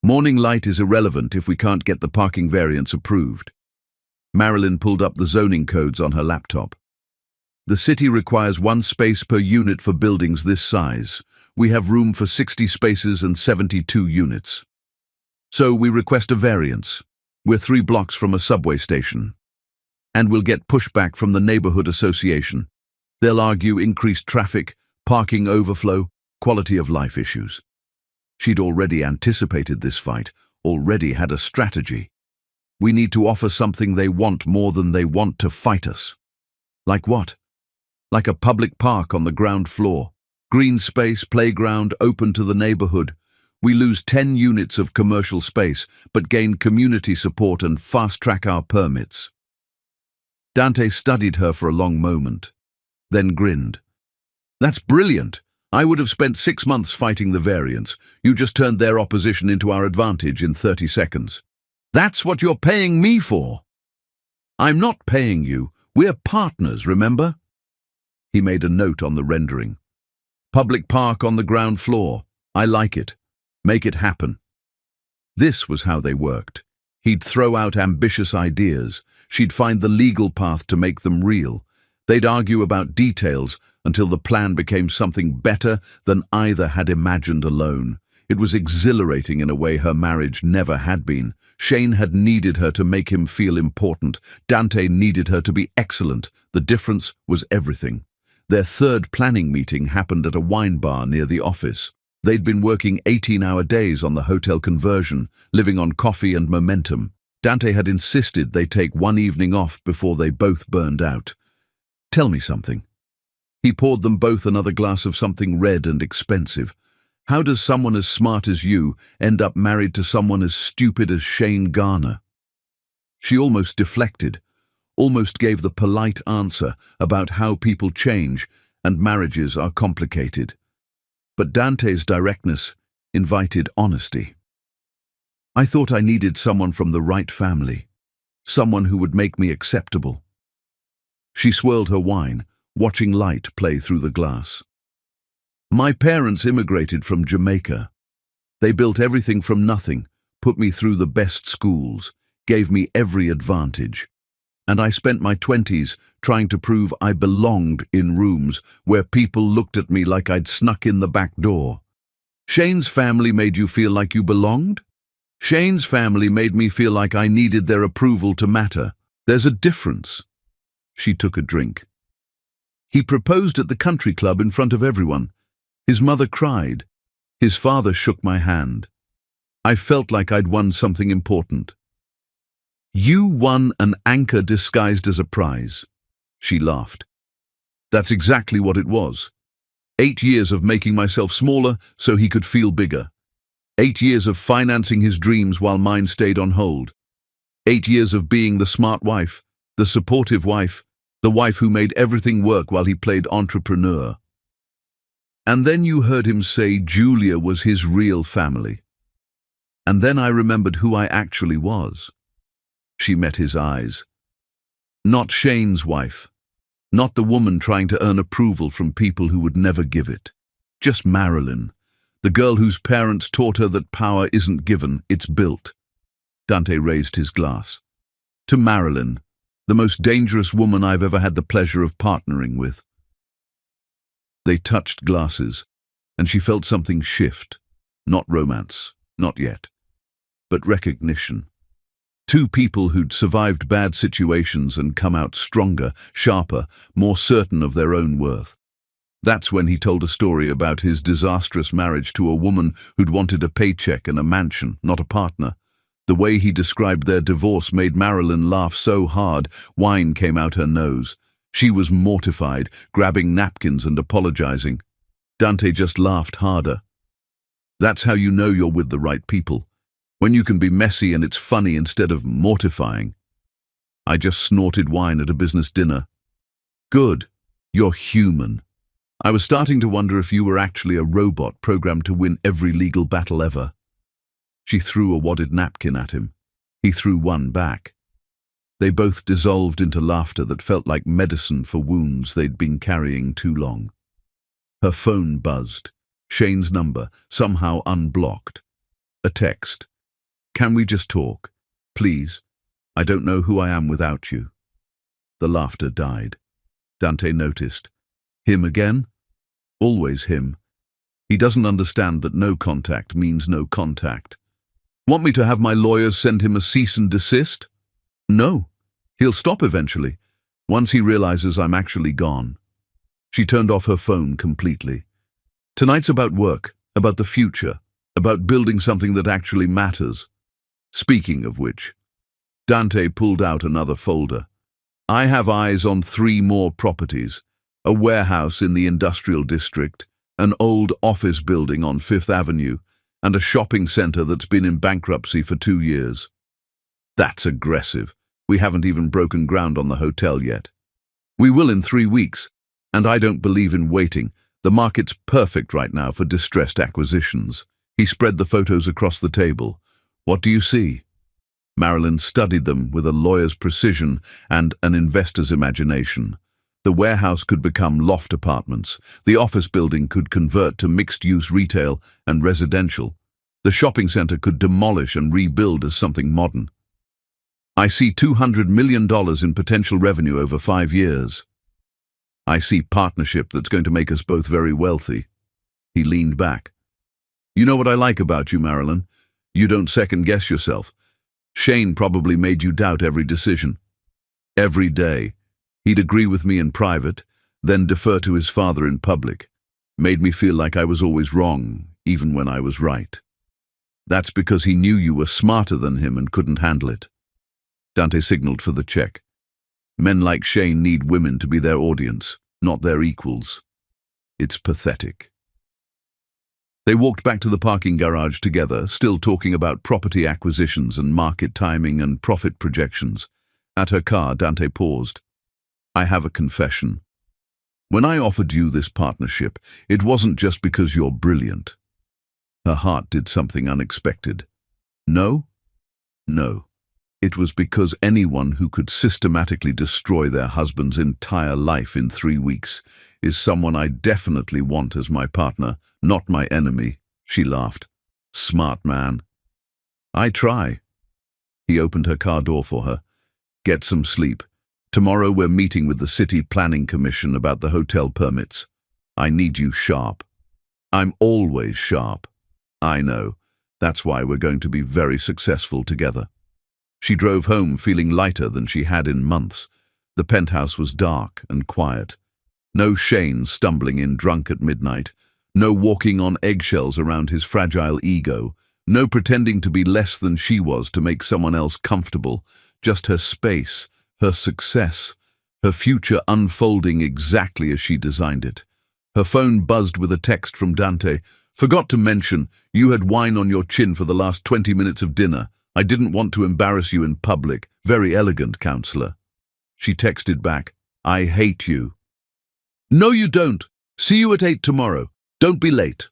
Morning light is irrelevant if we can't get the parking variance approved. Marilyn pulled up the zoning codes on her laptop. The city requires 1 space per unit for buildings this size. We have room for 60 spaces and 72 units. So we request a variance. We're 3 blocks from a subway station. And we'll get pushback from the neighborhood association. They'll argue increased traffic, parking overflow, quality of life issues. She'd already anticipated this fight, already had a strategy. We need to offer something they want more than they want to fight us. Like what? Like a public park on the ground floor. Green space, playground, open to the neighborhood. We lose 10 units of commercial space, but gain community support and fast-track our permits. Dante studied her for a long moment, then grinned. That's brilliant. I would have spent 6 months fighting the variance. You just turned their opposition into our advantage in 30 seconds. That's what you're paying me for. I'm not paying you. We're partners, remember? He made a note on the rendering. Public park on the ground floor. I like it. Make it happen. This was how they worked. He'd throw out ambitious ideas. She'd find the legal path to make them real. They'd argue about details until the plan became something better than either had imagined alone. It was exhilarating in a way her marriage never had been. Shane had needed her to make him feel important. Dante needed her to be excellent. The difference was everything. Their third planning meeting happened at a wine bar near the office. They'd been working 18-hour days on the hotel conversion, living on coffee and momentum. Dante had insisted they take 1 evening off before they both burned out. Tell me something. He poured them both another glass of something red and expensive. How does someone as smart as you end up married to someone as stupid as Shane Garner? She almost deflected, almost gave the polite answer about how people change and marriages are complicated. But Dante's directness invited honesty. I thought I needed someone from the right family, someone who would make me acceptable. She swirled her wine, watching light play through the glass. My parents immigrated from Jamaica. They built everything from nothing, put me through the best schools, gave me every advantage. And I spent my 20s trying to prove I belonged in rooms where people looked at me like I'd snuck in the back door. Shane's family made you feel like you belonged? Shane's family made me feel like I needed their approval to matter. There's a difference. She took a drink. He proposed at the country club in front of everyone. His mother cried. His father shook my hand. I felt like I'd won something important. You won an anchor disguised as a prize. She laughed. That's exactly what it was. 8 years of making myself smaller so he could feel bigger. 8 years of financing his dreams while mine stayed on hold. 8 years of being the smart wife, the supportive wife, the wife who made everything work while he played entrepreneur. And then you heard him say Julia was his real family. And then I remembered who I actually was. She met his eyes. Not Shane's wife. Not the woman trying to earn approval from people who would never give it. Just Marilyn, the girl whose parents taught her that power isn't given, it's built. Dante raised his glass. To Marilyn, the most dangerous woman I've ever had the pleasure of partnering with. They touched glasses, and she felt something shift. Not romance, not yet, but recognition. Two people who'd survived bad situations and come out stronger, sharper, more certain of their own worth. That's when he told a story about his disastrous marriage to a woman who'd wanted a paycheck and a mansion, not a partner. The way he described their divorce made Marilyn laugh so hard, wine came out her nose. She was mortified, grabbing napkins and apologizing. Dante just laughed harder. That's how you know you're with the right people. When you can be messy and it's funny instead of mortifying. I just snorted wine at a business dinner. Good. You're human. I was starting to wonder if you were actually a robot programmed to win every legal battle ever. She threw a wadded napkin at him. He threw one back. They both dissolved into laughter that felt like medicine for wounds they'd been carrying too long. Her phone buzzed. Shane's number, somehow unblocked. A text. Can we just talk? Please. I don't know who I am without you. The laughter died. Dante noticed. Him again? Always him. He doesn't understand that no contact means no contact. Want me to have my lawyers send him a cease and desist? No. He'll stop eventually, once he realizes I'm actually gone. She turned off her phone completely. Tonight's about work, about the future, about building something that actually matters. Speaking of which, Dante pulled out another folder. I have eyes on 3 more properties. A warehouse in the industrial district, an old office building on 5th Avenue, and a shopping center that's been in bankruptcy for 2 years. That's aggressive. We haven't even broken ground on the hotel yet. We will in 3 weeks, and I don't believe in waiting. The market's perfect right now for distressed acquisitions. He spread the photos across the table. What do you see? Marilyn studied them with a lawyer's precision and an investor's imagination. The warehouse could become loft apartments. The office building could convert to mixed-use retail and residential. The shopping center could demolish and rebuild as something modern. I see $200 million in potential revenue over 5 years. I see partnership that's going to make us both very wealthy. He leaned back. You know what I like about you, Marilyn? You don't second-guess yourself. Shane probably made you doubt every decision. Every day. He'd agree with me in private, then defer to his father in public. Made me feel like I was always wrong, even when I was right. That's because he knew you were smarter than him and couldn't handle it. Dante signaled for the check. Men like Shane need women to be their audience, not their equals. It's pathetic. They walked back to the parking garage together, still talking about property acquisitions and market timing and profit projections. At her car, Dante paused. I have a confession. When I offered you this partnership, it wasn't just because you're brilliant. Her heart did something unexpected. No? No. It was because anyone who could systematically destroy their husband's entire life in 3 weeks is someone I definitely want as my partner, not my enemy, she laughed. Smart man. I try. He opened her car door for her. Get some sleep. Tomorrow we're meeting with the City Planning Commission about the hotel permits. I need you sharp. I'm always sharp. I know. That's why we're going to be very successful together. She drove home feeling lighter than she had in months. The penthouse was dark and quiet. No Shane stumbling in drunk at midnight. No walking on eggshells around his fragile ego. No pretending to be less than she was to make someone else comfortable. Just her space, her success, her future unfolding exactly as she designed it. Her phone buzzed with a text from Dante. "Forgot to mention, you had wine on your chin for the last 20 minutes of dinner. I didn't want to embarrass you in public. Very elegant, counselor." She texted back, "I hate you." "No, you don't. See you at 8 tomorrow. Don't be late."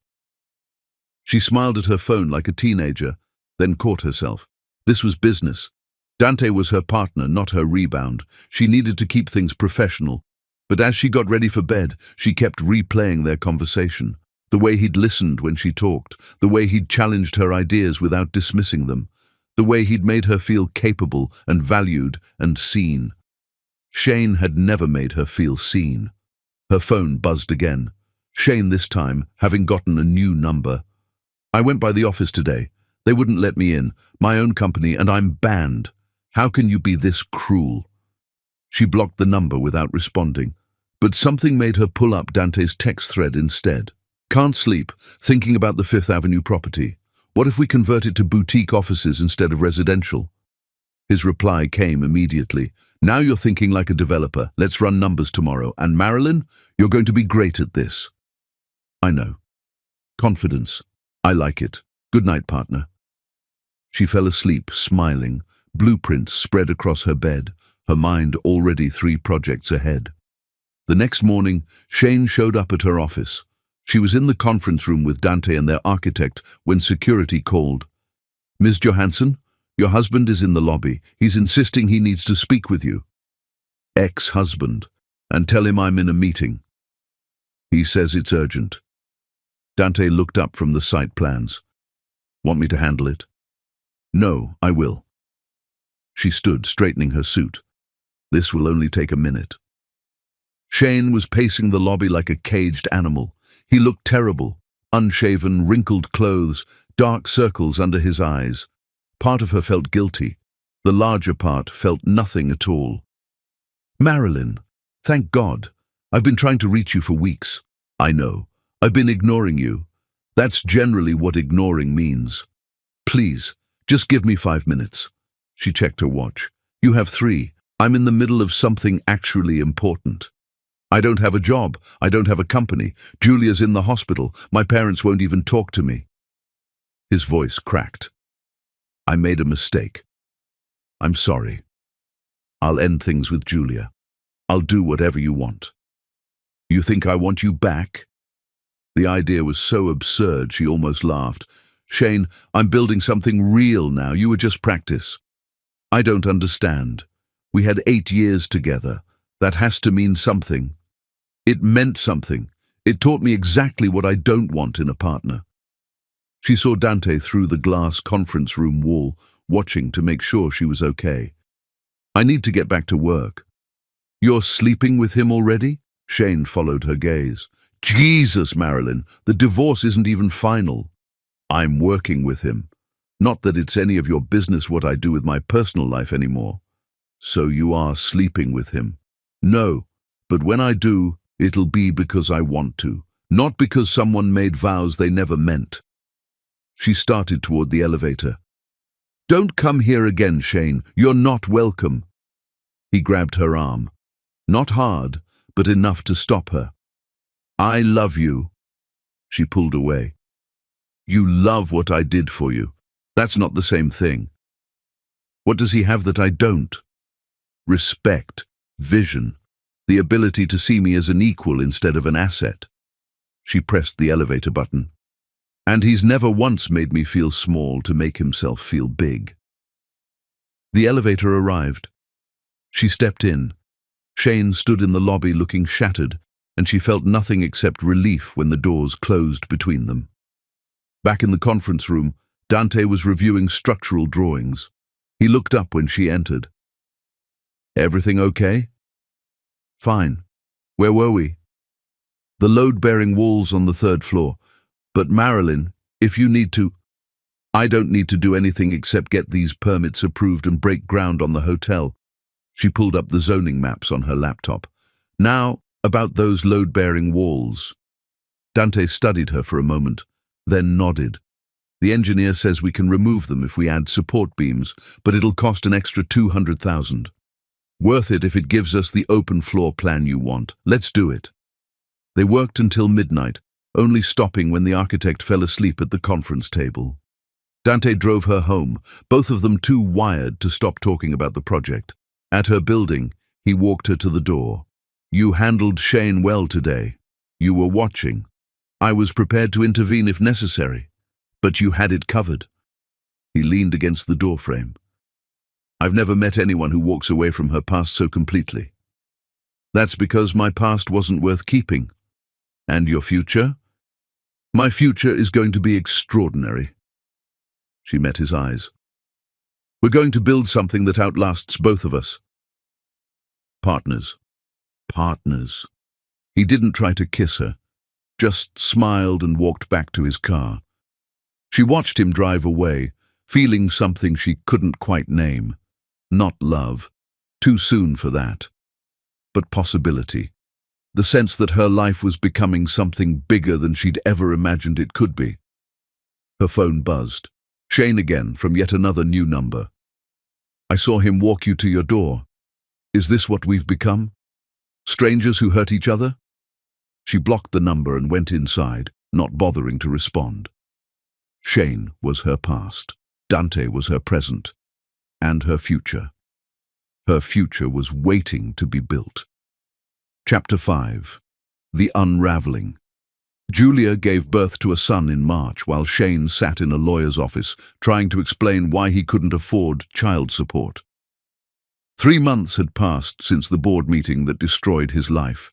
She smiled at her phone like a teenager, then caught herself. This was business. Dante was her partner, not her rebound. She needed to keep things professional. But as she got ready for bed, she kept replaying their conversation. The way he'd listened when she talked, the way he'd challenged her ideas without dismissing them, the way he'd made her feel capable and valued and seen. Shane had never made her feel seen. Her phone buzzed again. Shane this time, having gotten a new number. "I went by the office today. They wouldn't let me in. My own company, and I'm banned. How can you be this cruel?" She blocked the number without responding, but something made her pull up Dante's text thread instead. "Can't sleep, thinking about the Fifth Avenue property. What if we convert it to boutique offices instead of residential?" His reply came immediately. "Now you're thinking like a developer. Let's run numbers tomorrow. And Marilyn, you're going to be great at this." "I know. Confidence. I like it. Good night, partner." She fell asleep, smiling, blueprints spread across her bed, her mind already 3 projects ahead. The next morning, Shane showed up at her office. She was in the conference room with Dante and their architect when security called. "Ms. Johansson, your husband is in the lobby. He's insisting he needs to speak with you." "Ex-husband, and tell him I'm in a meeting. He says it's urgent." Dante looked up from the site plans. "Want me to handle it?" "No, I will." She stood, straightening her suit. "This will only take a minute." Shane was pacing the lobby like a caged animal. He looked terrible, unshaven, wrinkled clothes, dark circles under his eyes. Part of her felt guilty. The larger part felt nothing at all. "Marilyn, thank God. I've been trying to reach you for weeks. I know. I've been ignoring you. That's generally what ignoring means. Please, just give me 5 minutes." She checked her watch. "You have 3. I'm in the middle of something actually important. I don't have a job. I don't have a company. Julia's in the hospital. My parents won't even talk to me." His voice cracked. "I made a mistake. I'm sorry. I'll end things with Julia. I'll do whatever you want." "You think I want you back?" The idea was so absurd she almost laughed. "Shane, I'm building something real now. You were just practice." "I don't understand. We had 8 years together. That has to mean something." It meant something. It taught me exactly what I don't want in a partner. She saw Dante through the glass conference room wall, watching to make sure she was okay. "I need to get back to work." "You're sleeping with him already?" Shane followed her gaze. "Jesus, Marilyn, the divorce isn't even final." "I'm working with him. Not that it's any of your business what I do with my personal life anymore." "So you are sleeping with him?" "No, but when I do, it'll be because I want to, not because someone made vows they never meant." She started toward the elevator. "Don't come here again, Shane. You're not welcome." He grabbed her arm. Not hard, but enough to stop her. "I love you." She pulled away. "You love what I did for you. That's not the same thing." "What does he have that I don't?" "Respect, vision, the ability to see me as an equal instead of an asset." She pressed the elevator button. "And he's never once made me feel small to make himself feel big." The elevator arrived. She stepped in. Shane stood in the lobby looking shattered, and she felt nothing except relief when the doors closed between them. Back in the conference room, Dante was reviewing structural drawings. He looked up when she entered. "Everything okay?" "Fine. Where were we?" "The load-bearing walls on the 3rd floor. But Marilyn, if you need to..." I don't need to do anything except get these permits approved and break ground on the hotel. She pulled up the zoning maps on her laptop. Now, about those load-bearing walls. Dante studied her for a moment, then nodded. The engineer says we can remove them if we add support beams, but it'll cost an extra 200,000. Worth it if it gives us the open floor plan you want. Let's do it. They worked until midnight, only stopping when the architect fell asleep at the conference table. Dante drove her home, both of them too wired to stop talking about the project. At her building, he walked her to the door. You handled Shane well today. You were watching. I was prepared to intervene if necessary, but you had it covered. He leaned against the doorframe. I've never met anyone who walks away from her past so completely. That's because my past wasn't worth keeping. And your future? My future is going to be extraordinary. She met his eyes. We're going to build something that outlasts both of us. Partners. Partners. He didn't try to kiss her, just smiled and walked back to his car. She watched him drive away, feeling something she couldn't quite name. Not love. Too soon for that. But possibility. The sense that her life was becoming something bigger than she'd ever imagined it could be. Her phone buzzed. Shane again, from yet another new number. I saw him walk you to your door. Is this what we've become? Strangers who hurt each other? She blocked the number and went inside, not bothering to respond. Shane was her past. Dante was her present. And her future. Her future was waiting to be built. Chapter 5. The Unraveling. Julia gave birth to a son in March while Shane sat in a lawyer's office trying to explain why he couldn't afford child support. 3 months had passed since the board meeting that destroyed his life.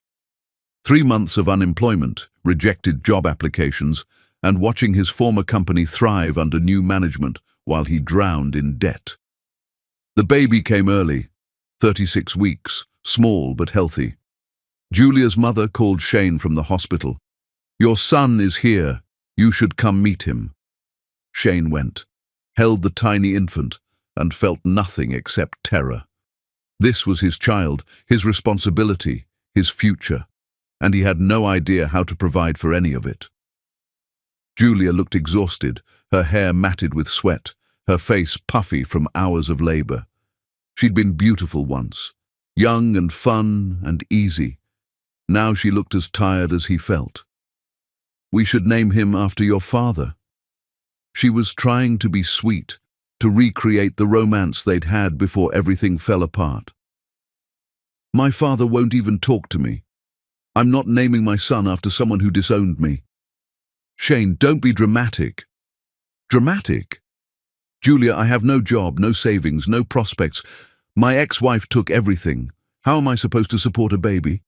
3 months of unemployment, rejected job applications, and watching his former company thrive under new management while he drowned in debt. The baby came early, 36 weeks, small but healthy. Julia's mother called Shane from the hospital. Your son is here. You should come meet him. Shane went, held the tiny infant, and felt nothing except terror. This was his child, his responsibility, his future, and he had no idea how to provide for any of it. Julia looked exhausted, her hair matted with sweat, her face puffy from hours of labor. She'd been beautiful once, young and fun and easy. Now she looked as tired as he felt. We should name him after your father. She was trying to be sweet, to recreate the romance they'd had before everything fell apart. My father won't even talk to me. I'm not naming my son after someone who disowned me. Shane, don't be dramatic. Dramatic? Julia, I have no job, no savings, no prospects. My ex-wife took everything. How am I supposed to support a baby?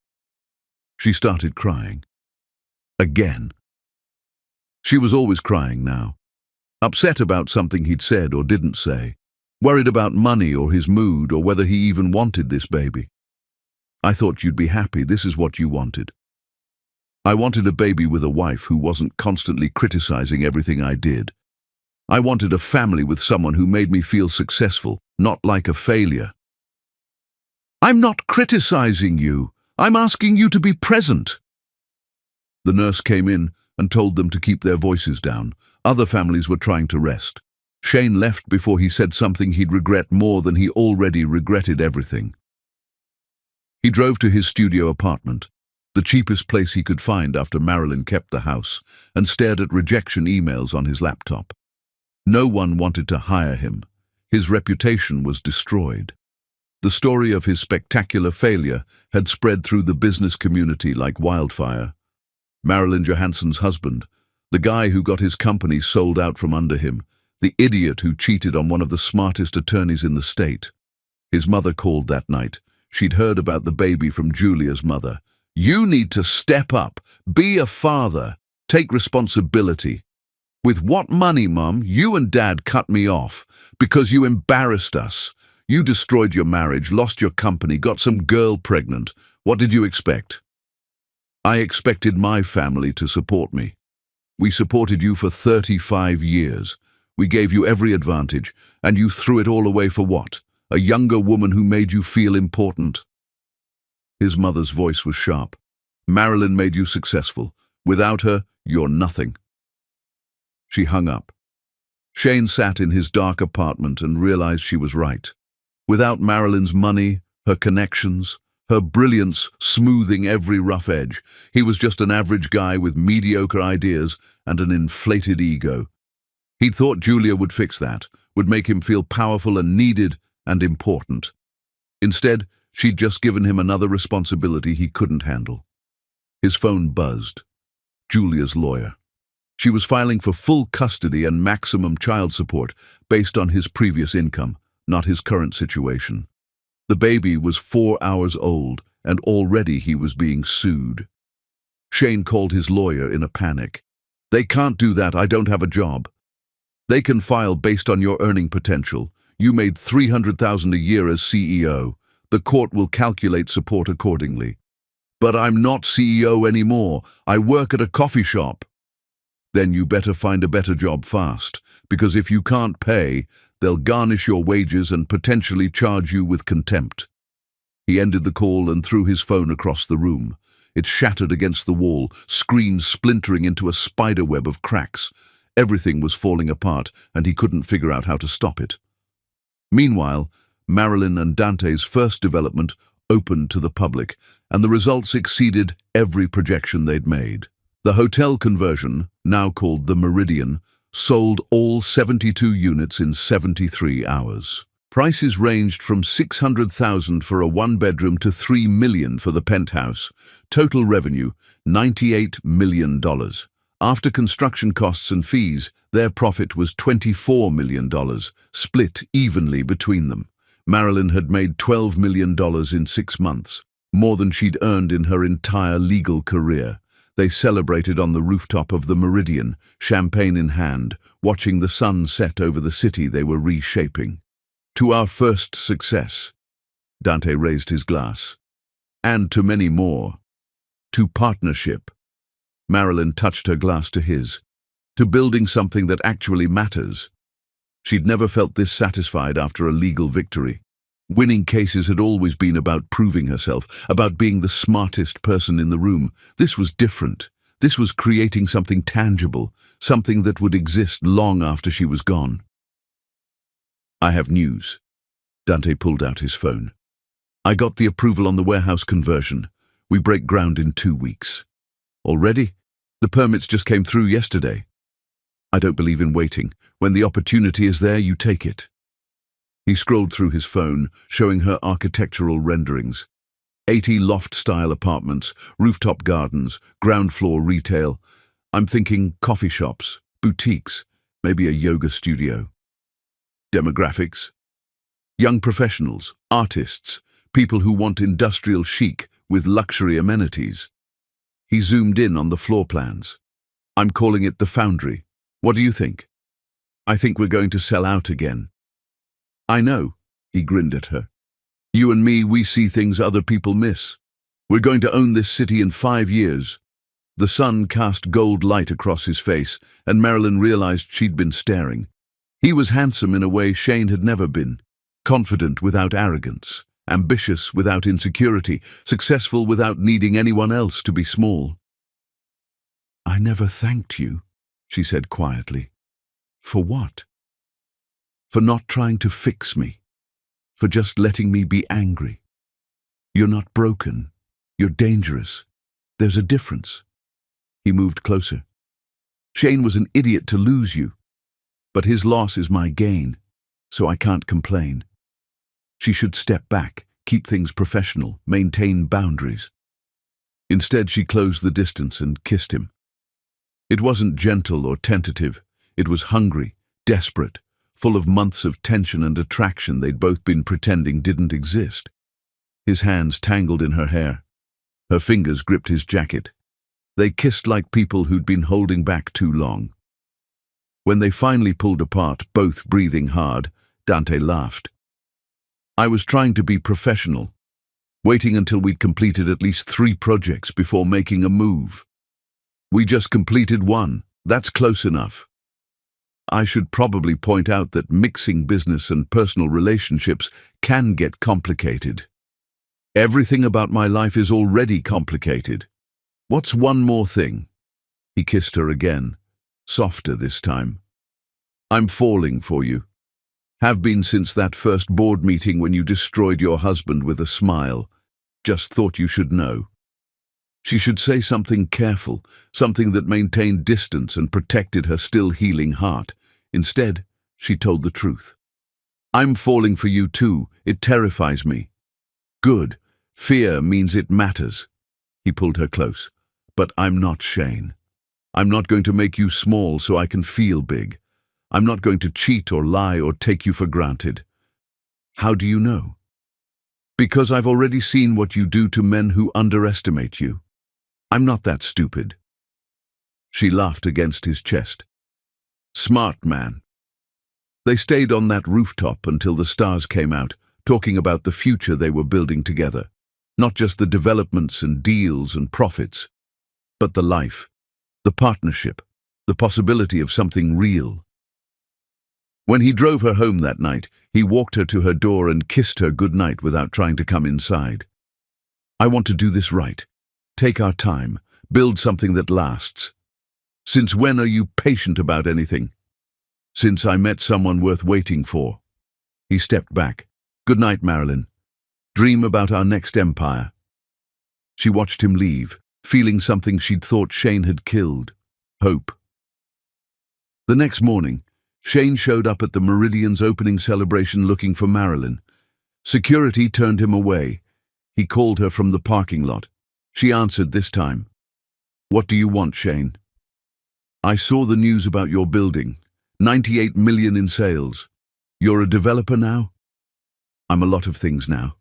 She started crying. Again. She was always crying now. Upset about something he'd said or didn't say. Worried about money or his mood or whether he even wanted this baby. I thought you'd be happy. This is what you wanted. I wanted a baby with a wife who wasn't constantly criticizing everything I did. I wanted a family with someone who made me feel successful, not like a failure. I'm not criticizing you. I'm asking you to be present. The nurse came in and told them to keep their voices down. Other families were trying to rest. Shane left before he said something he'd regret more than he already regretted everything. He drove to his studio apartment, the cheapest place he could find after Marilyn kept the house, and stared at rejection emails on his laptop. No one wanted to hire him. His reputation was destroyed. The story of his spectacular failure had spread through the business community like wildfire. Marilyn Johansson's husband, the guy who got his company sold out from under him, the idiot who cheated on one of the smartest attorneys in the state. His mother called that night. She'd heard about the baby from Julia's mother. You need to step up, be a father, take responsibility. With what money, Mum? You and Dad cut me off because you embarrassed us. You destroyed your marriage, lost your company, got some girl pregnant. What did you expect? I expected my family to support me. We supported you for 35 years. We gave you every advantage, and you threw it all away for what? A younger woman who made you feel important." His mother's voice was sharp. "Marilyn made you successful. Without her, you're nothing." She hung up. Shane sat in his dark apartment and realized she was right. Without Marilyn's money, her connections, her brilliance smoothing every rough edge, he was just an average guy with mediocre ideas and an inflated ego. He'd thought Julia would fix that, would make him feel powerful and needed and important. Instead, she'd just given him another responsibility he couldn't handle. His phone buzzed. Julia's lawyer. She was filing for full custody and maximum child support based on his previous income, not his current situation. The baby was 4 hours old, and already he was being sued. Shane called his lawyer in a panic. "They can't do that, I don't have a job. They can file based on your earning potential. You made $300,000 a year as CEO. The court will calculate support accordingly." "But I'm not CEO anymore. I work at a coffee shop." "Then you better find a better job fast, because if you can't pay, they'll garnish your wages and potentially charge you with contempt." He ended the call and threw his phone across the room. It shattered against the wall, screen splintering into a spider web of cracks. Everything was falling apart, and he couldn't figure out how to stop it. Meanwhile, Marilyn and Dante's first development opened to the public, and the results exceeded every projection they'd made. The hotel conversion, now called the Meridian, sold all 72 units in 73 hours. Prices ranged from $600,000 for a one-bedroom to $3 million for the penthouse. Total revenue, $98 million. After construction costs and fees, their profit was $24 million, split evenly between them. Marilyn had made $12 million in 6 months, more than she'd earned in her entire legal career. They celebrated on the rooftop of the Meridian, champagne in hand, watching the sun set over the city they were reshaping. "To our first success," Dante raised his glass, "and to many more. To partnership." Marilyn touched her glass to his. "To building something that actually matters." She'd never felt this satisfied after a legal victory. Winning cases had always been about proving herself, about being the smartest person in the room. This was different. This was creating something tangible, something that would exist long after she was gone. "I have news." Dante pulled out his phone. "I got the approval on the warehouse conversion. We break ground in 2 weeks." "Already? The permits just came through yesterday." "I don't believe in waiting. When the opportunity is there, you take it." He scrolled through his phone, showing her architectural renderings. 80 loft-style apartments, rooftop gardens, ground-floor retail. "I'm thinking coffee shops, boutiques, maybe a yoga studio." "Demographics?" "Young professionals, artists, people who want industrial chic with luxury amenities." He zoomed in on the floor plans. "I'm calling it the Foundry. What do you think?" "I think we're going to sell out again." "I know," he grinned at her. "You and me, we see things other people miss. We're going to own this city in 5 years." The sun cast gold light across his face, and Marilyn realized she'd been staring. He was handsome in a way Shane had never been, confident without arrogance, ambitious without insecurity, successful without needing anyone else to be small. "I never thanked you," she said quietly. "For what?" "For not trying to fix me. For just letting me be angry. You're not broken. You're dangerous. There's a difference." He moved closer. "Shane was an idiot to lose you. But his loss is my gain, so I can't complain." She should step back, keep things professional, maintain boundaries. Instead, she closed the distance and kissed him. It wasn't gentle or tentative. It was hungry, desperate, full of months of tension and attraction they'd both been pretending didn't exist. His hands tangled in her hair. Her fingers gripped his jacket. They kissed like people who'd been holding back too long. When they finally pulled apart, both breathing hard, Dante laughed. "I was trying to be professional, waiting until we'd completed at least 3 projects before making a move. We just completed 1. That's close enough." I should probably point out that mixing business and personal relationships can get complicated. Everything about my life is already complicated. What's one more thing? He kissed her again, softer this time. I'm falling for you. Have been since that first board meeting when you destroyed your husband with a smile. Just thought you should know. She should say something careful, something that maintained distance and protected her still healing heart. Instead, she told the truth. I'm falling for you too. It terrifies me. Good. Fear means it matters. He pulled her close. But I'm not Shane. I'm not going to make you small so I can feel big. I'm not going to cheat or lie or take you for granted. How do you know? Because I've already seen what you do to men who underestimate you. I'm not that stupid. She laughed against his chest. Smart man. They stayed on that rooftop until the stars came out, talking about the future they were building together. Not just the developments and deals and profits, but the life, the partnership, the possibility of something real. When he drove her home that night, he walked her to her door and kissed her goodnight without trying to come inside. I want to do this right. Take our time, build something that lasts. Since when are you patient about anything? Since I met someone worth waiting for. He stepped back. Good night, Marilyn. Dream about our next empire. She watched him leave, feeling something she'd thought Shane had killed. Hope. The next morning, Shane showed up at the Meridian's opening celebration looking for Marilyn. Security turned him away. He called her from the parking lot. She answered this time. What do you want, Shane? I saw the news about your building. 98 million in sales. You're a developer now? I'm a lot of things now.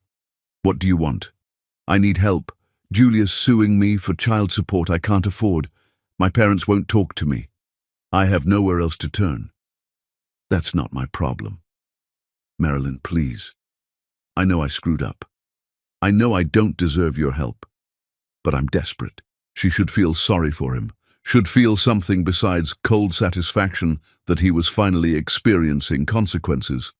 What do you want? I need help. Julia's suing me for child support I can't afford. My parents won't talk to me. I have nowhere else to turn. That's not my problem. Marilyn, please. I know I screwed up. I know I don't deserve your help. But I'm desperate. She should feel sorry for him, should feel something besides cold satisfaction that he was finally experiencing consequences.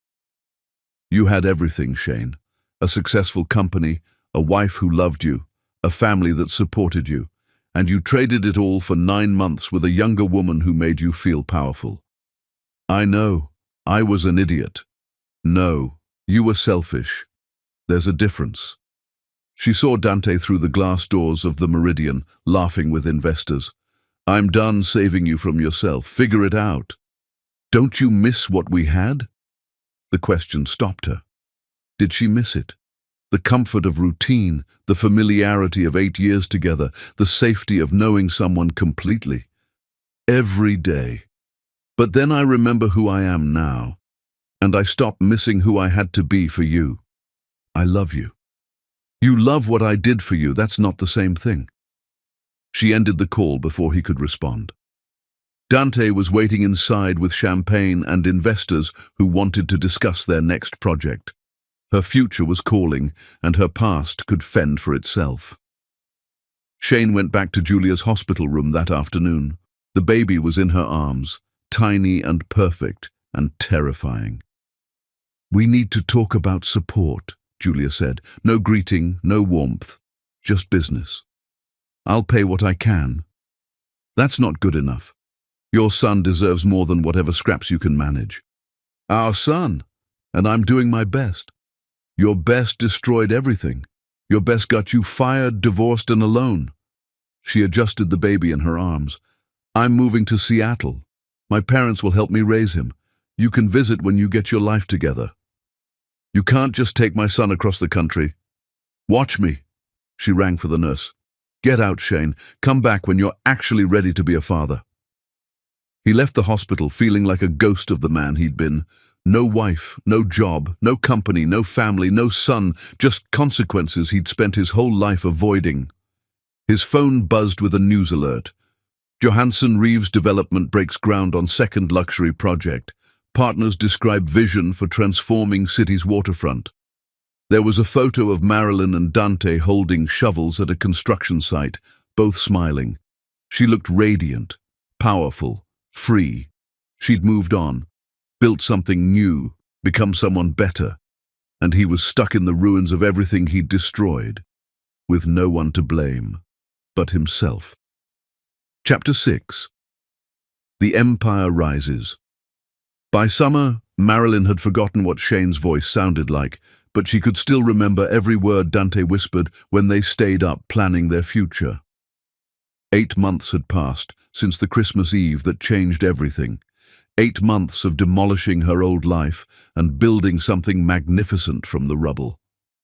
You had everything, Shane. A successful company, a wife who loved you, a family that supported you, and you traded it all for 9 months with a younger woman who made you feel powerful. I know. I was an idiot. No, you were selfish. There's a difference. She saw Dante through the glass doors of the Meridian, laughing with investors. I'm done saving you from yourself. Figure it out. Don't you miss what we had? The question stopped her. Did she miss it? The comfort of routine, the familiarity of 8 years together, the safety of knowing someone completely. Every day. But then I remember who I am now, and I stop missing who I had to be for you. I love you. You love what I did for you. That's not the same thing. She ended the call before he could respond. Dante was waiting inside with champagne and investors who wanted to discuss their next project. Her future was calling, and her past could fend for itself. Shane went back to Julia's hospital room that afternoon. The baby was in her arms, tiny and perfect and terrifying. We need to talk about support, Julia said. No greeting, no warmth, just business. I'll pay what I can. That's not good enough. Your son deserves more than whatever scraps you can manage. Our son, and I'm doing my best. Your best destroyed everything. Your best got you fired, divorced, and alone. She adjusted the baby in her arms. I'm moving to Seattle. My parents will help me raise him. You can visit when you get your life together. You can't just take my son across the country. Watch me. She rang for the nurse. Get out, Shane. Come back when you're actually ready to be a father. He left the hospital feeling like a ghost of the man he'd been. No wife, no job, no company, no family, no son, just consequences he'd spent his whole life avoiding. His phone buzzed with a news alert. Johansson Reeves Development breaks ground on second luxury project. Partners describe vision for transforming city's waterfront. There was a photo of Marilyn and Dante holding shovels at a construction site, both smiling. She looked radiant, powerful, free. She'd moved on, built something new, become someone better, and he was stuck in the ruins of everything he'd destroyed, with no one to blame but himself. Chapter 6. The Empire Rises. By summer, Marilyn had forgotten what Shane's voice sounded like, but she could still remember every word Dante whispered when they stayed up planning their future. 8 months had passed since the Christmas Eve that changed everything. 8 months of demolishing her old life and building something magnificent from the rubble.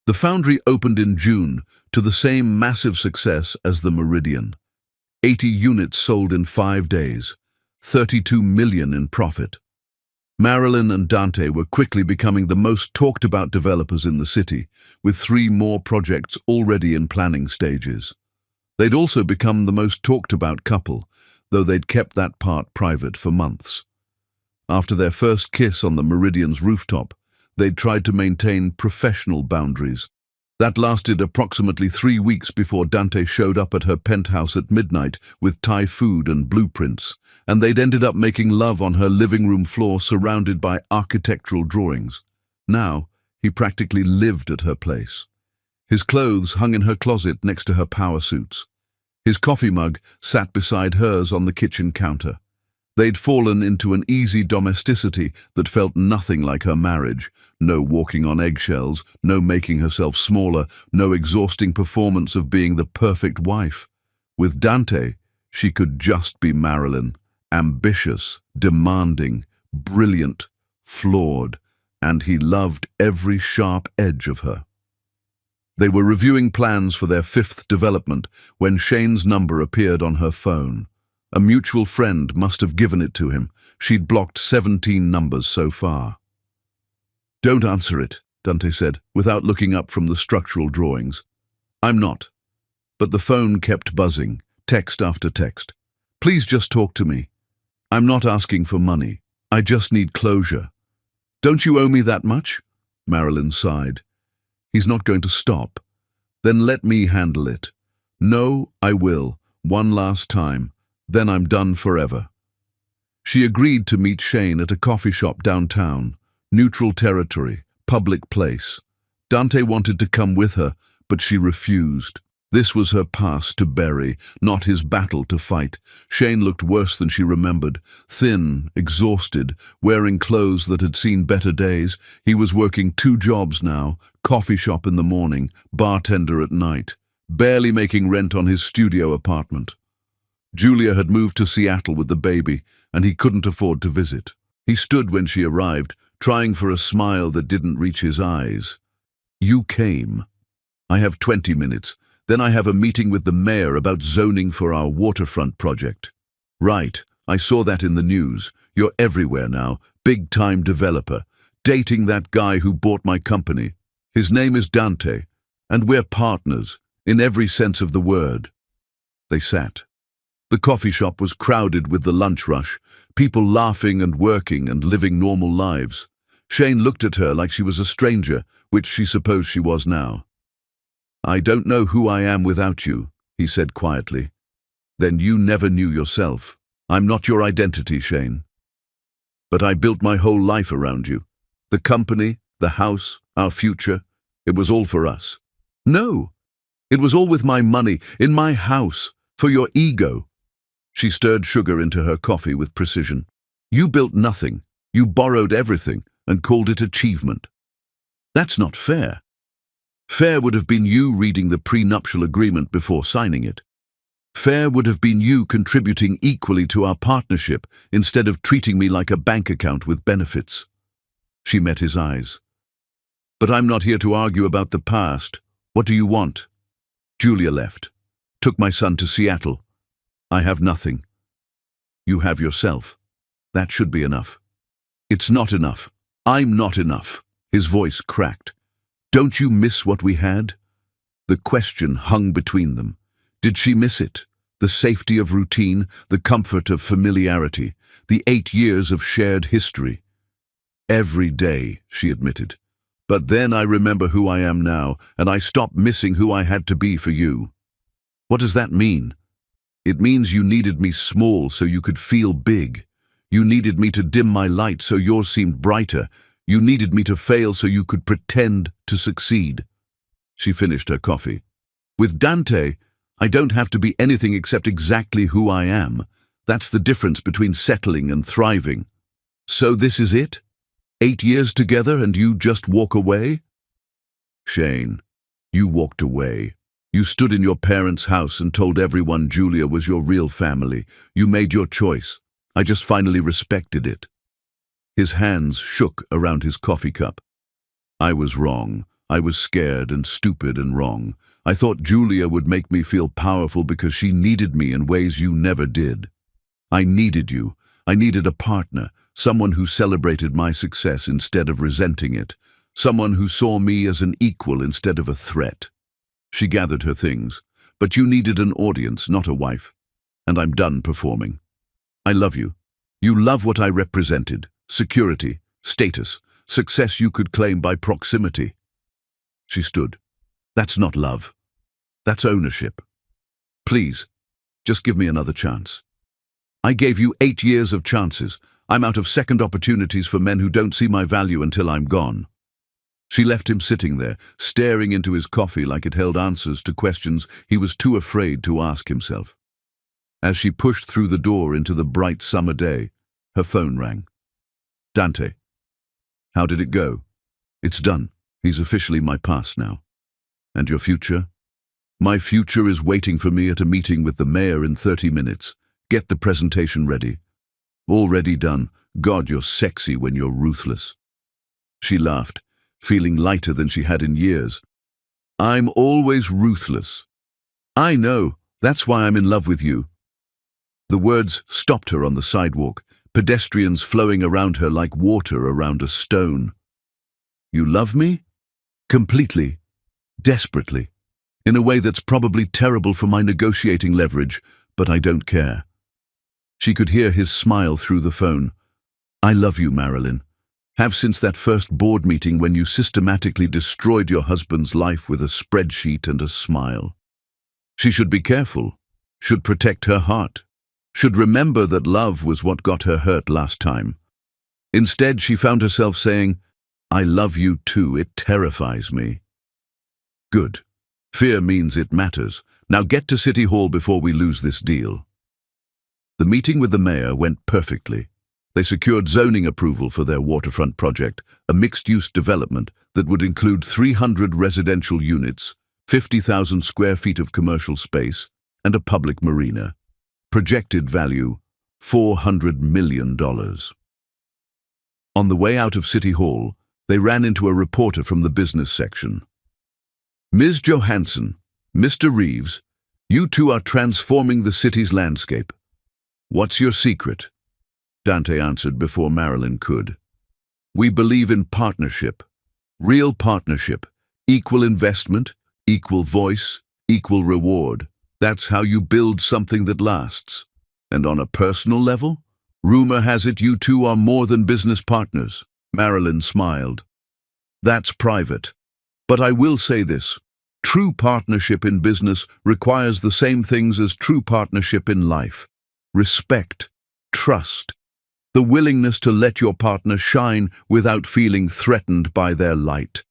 The foundry opened in June to the same massive success as the Meridian. 80 units sold in 5 days, 32 million in profit. Marilyn and Dante were quickly becoming the most talked about developers in the city, with 3 more projects already in planning stages. They'd also become the most talked about couple, though they'd kept that part private for months. After their first kiss on the Meridian's rooftop, they'd tried to maintain professional boundaries. That lasted approximately 3 weeks before Dante showed up at her penthouse at midnight with Thai food and blueprints, and they'd ended up making love on her living room floor surrounded by architectural drawings. Now, he practically lived at her place. His clothes hung in her closet next to her power suits. His coffee mug sat beside hers on the kitchen counter. They'd fallen into an easy domesticity that felt nothing like her marriage. No walking on eggshells, no making herself smaller, no exhausting performance of being the perfect wife. With Dante, she could just be Marilyn, ambitious, demanding, brilliant, flawed, and he loved every sharp edge of her. They were reviewing plans for their 5th development when Shane's number appeared on her phone. A mutual friend must have given it to him. She'd blocked 17 numbers so far. "Don't answer it," Dante said, without looking up from the structural drawings. "I'm not." But the phone kept buzzing, text after text. "Please just talk to me. I'm not asking for money. I just need closure." "Don't you owe me that much?" Marilyn sighed. "He's not going to stop." "Then let me handle it." "No, I will. One last time. Then I'm done forever." She agreed to meet Shane at a coffee shop downtown, neutral territory, public place. Dante wanted to come with her, but she refused. This was her past to bury, not his battle to fight. Shane looked worse than she remembered, thin, exhausted, wearing clothes that had seen better days. He was working 2 jobs now, coffee shop in the morning, bartender at night, barely making rent on his studio apartment. Julia had moved to Seattle with the baby, and he couldn't afford to visit. He stood when she arrived, trying for a smile that didn't reach his eyes. "You came. I have 20 minutes. Then I have a meeting with the mayor about zoning for our waterfront project." "Right, I saw that in the news. You're everywhere now, big-time developer, dating that guy who bought my company. His name is Dante, and we're partners, in every sense of the word." They sat. The coffee shop was crowded with the lunch rush, people laughing and working and living normal lives. Shane looked at her like she was a stranger, which she supposed she was now. "I don't know who I am without you," he said quietly. "Then you never knew yourself. I'm not your identity, Shane. But I built my whole life around you. The company, the house, our future. It was all for us." "No, it was all with my money, in my house, for your ego." She stirred sugar into her coffee with precision. "You built nothing. You borrowed everything and called it achievement. That's not fair. Fair would have been you reading the prenuptial agreement before signing it. Fair would have been you contributing equally to our partnership instead of treating me like a bank account with benefits." She met his eyes. "But I'm not here to argue about the past. What do you want?" "Julia left. Took my son to Seattle. I have nothing. You have yourself. That should be enough." "It's not enough. I'm not enough." His voice cracked. "Don't you miss what we had?" The question hung between them. Did she miss it? The safety of routine, the comfort of familiarity, the 8 years of shared history. "Every day," she admitted. "But then I remember who I am now, and I stopped missing who I had to be for you." "What does that mean?" "It means you needed me small so you could feel big. You needed me to dim my light so yours seemed brighter. You needed me to fail so you could pretend to succeed. She finished her coffee. With Dante, I don't have to be anything except exactly who I am. That's the difference between settling and thriving. So this is it? 8 years together and you just walk away? Shane, you walked away. You stood in your parents' house and told everyone Julia was your real family. You made your choice. I just finally respected it. His hands shook around his coffee cup. I was wrong. I was scared and stupid and wrong. I thought Julia would make me feel powerful because she needed me in ways you never did. I needed you. I needed a partner, someone who celebrated my success instead of resenting it, someone who saw me as an equal instead of a threat. She gathered her things. But you needed an audience, not a wife. And I'm done performing. I love you. You love what I represented. Security, status, success you could claim by proximity. She stood. That's not love. That's ownership. Please, just give me another chance. I gave you 8 years of chances. I'm out of second opportunities for men who don't see my value until I'm gone. She left him sitting there, staring into his coffee like it held answers to questions he was too afraid to ask himself. As she pushed through the door into the bright summer day, her phone rang. Dante. How did it go? It's done. He's officially my past now. And your future? My future is waiting for me at a meeting with the mayor in 30 minutes. Get the presentation ready. Already done. God, you're sexy when you're ruthless. She laughed, feeling lighter than she had in years. I'm always ruthless. I know. That's why I'm in love with you. The words stopped her on the sidewalk, pedestrians flowing around her like water around a stone. You love me? Completely. Desperately. In a way that's probably terrible for my negotiating leverage, but I don't care. She could hear his smile through the phone. I love you, Marilyn. Have since that first board meeting when you systematically destroyed your husband's life with a spreadsheet and a smile. She should be careful, should protect her heart, should remember that love was what got her hurt last time. Instead, she found herself saying, I love you too, it terrifies me. Good. Fear means it matters. Now get to City Hall before we lose this deal. The meeting with the mayor went perfectly. They secured zoning approval for their waterfront project, a mixed-use development that would include 300 residential units, 50,000 square feet of commercial space, and a public marina. Projected value, $400 million. On the way out of City Hall, they ran into a reporter from the business section. Ms. Johansson, Mr. Reeves, you two are transforming the city's landscape. What's your secret? Dante answered before Marilyn could. We believe in partnership. Real partnership. Equal investment, equal voice, equal reward. That's how you build something that lasts. And on a personal level, rumor has it you two are more than business partners. Marilyn smiled. That's private. But I will say this. True partnership in business requires the same things as true partnership in life. Respect, trust, the willingness to let your partner shine without feeling threatened by their light.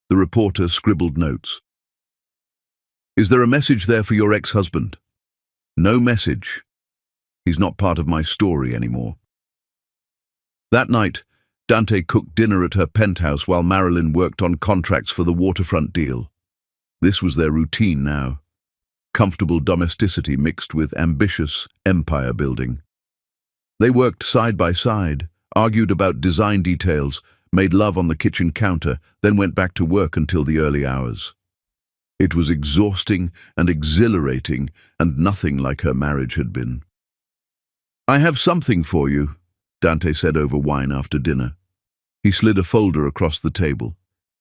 The reporter scribbled notes. Is there a message there for your ex-husband? No message. He's not part of my story anymore. That night, Dante cooked dinner at her penthouse while Marilyn worked on contracts for the waterfront deal. This was their routine now. Comfortable domesticity mixed with ambitious empire building. They worked side by side, argued about design details, made love on the kitchen counter, then went back to work until the early hours. It was exhausting and exhilarating, and nothing like her marriage had been. I have something for you, Dante said over wine after dinner. He slid a folder across the table.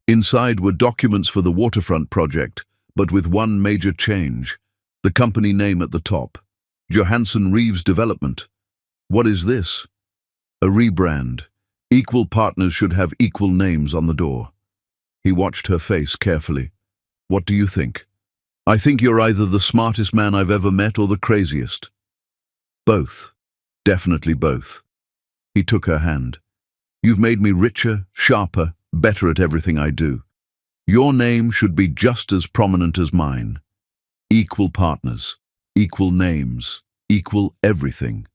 Inside were documents for the waterfront project, but with one major change. The company name at the top. Johansson Reeves Development. What is this? A rebrand. Equal partners should have equal names on the door. He watched her face carefully. What do you think? I think you're either the smartest man I've ever met or the craziest. Both. Definitely both. He took her hand. You've made me richer, sharper, better at everything I do. Your name should be just as prominent as mine. Equal partners, equal names, equal everything.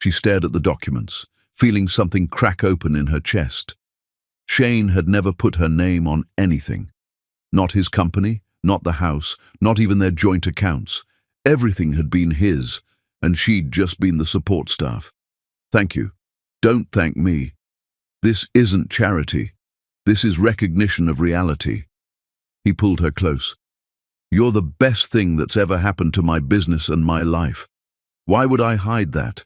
She stared at the documents, feeling something crack open in her chest. Shane had never put her name on anything. Not his company, not the house, not even their joint accounts. Everything had been his, and she'd just been the support staff. Thank you. Don't thank me. This isn't charity. This is recognition of reality. He pulled her close. You're the best thing that's ever happened to my business and my life. Why would I hide that?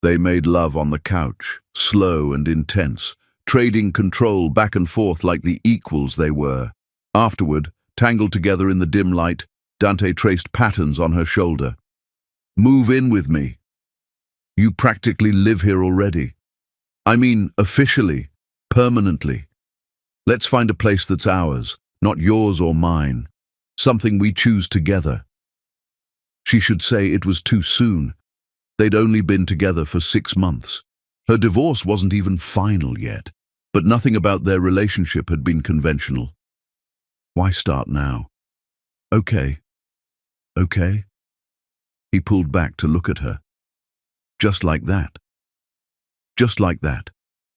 They made love on the couch, slow and intense, trading control back and forth like the equals they were. Afterward, tangled together in the dim light, Dante traced patterns on her shoulder. Move in with me. You practically live here already. I mean, officially, permanently. Let's find a place that's ours, not yours or mine. Something we choose together. She should say it was too soon. They'd only been together for 6 months. Her divorce wasn't even final yet, but nothing about their relationship had been conventional. Why start now? Okay. Okay? He pulled back to look at her. Just like that. Just like that.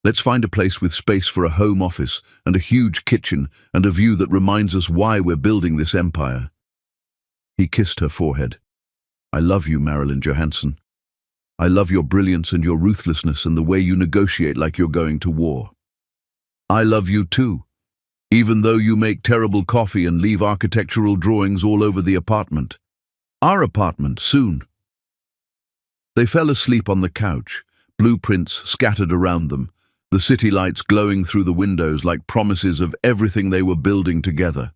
Let's find a place with space for a home office and a huge kitchen and a view that reminds us why we're building this empire. He kissed her forehead. I love you, Marilyn Johansson. I love your brilliance and your ruthlessness and the way you negotiate like you're going to war. I love you too, even though you make terrible coffee and leave architectural drawings all over the apartment. Our apartment, soon. They fell asleep on the couch, blueprints scattered around them, the city lights glowing through the windows like promises of everything they were building together.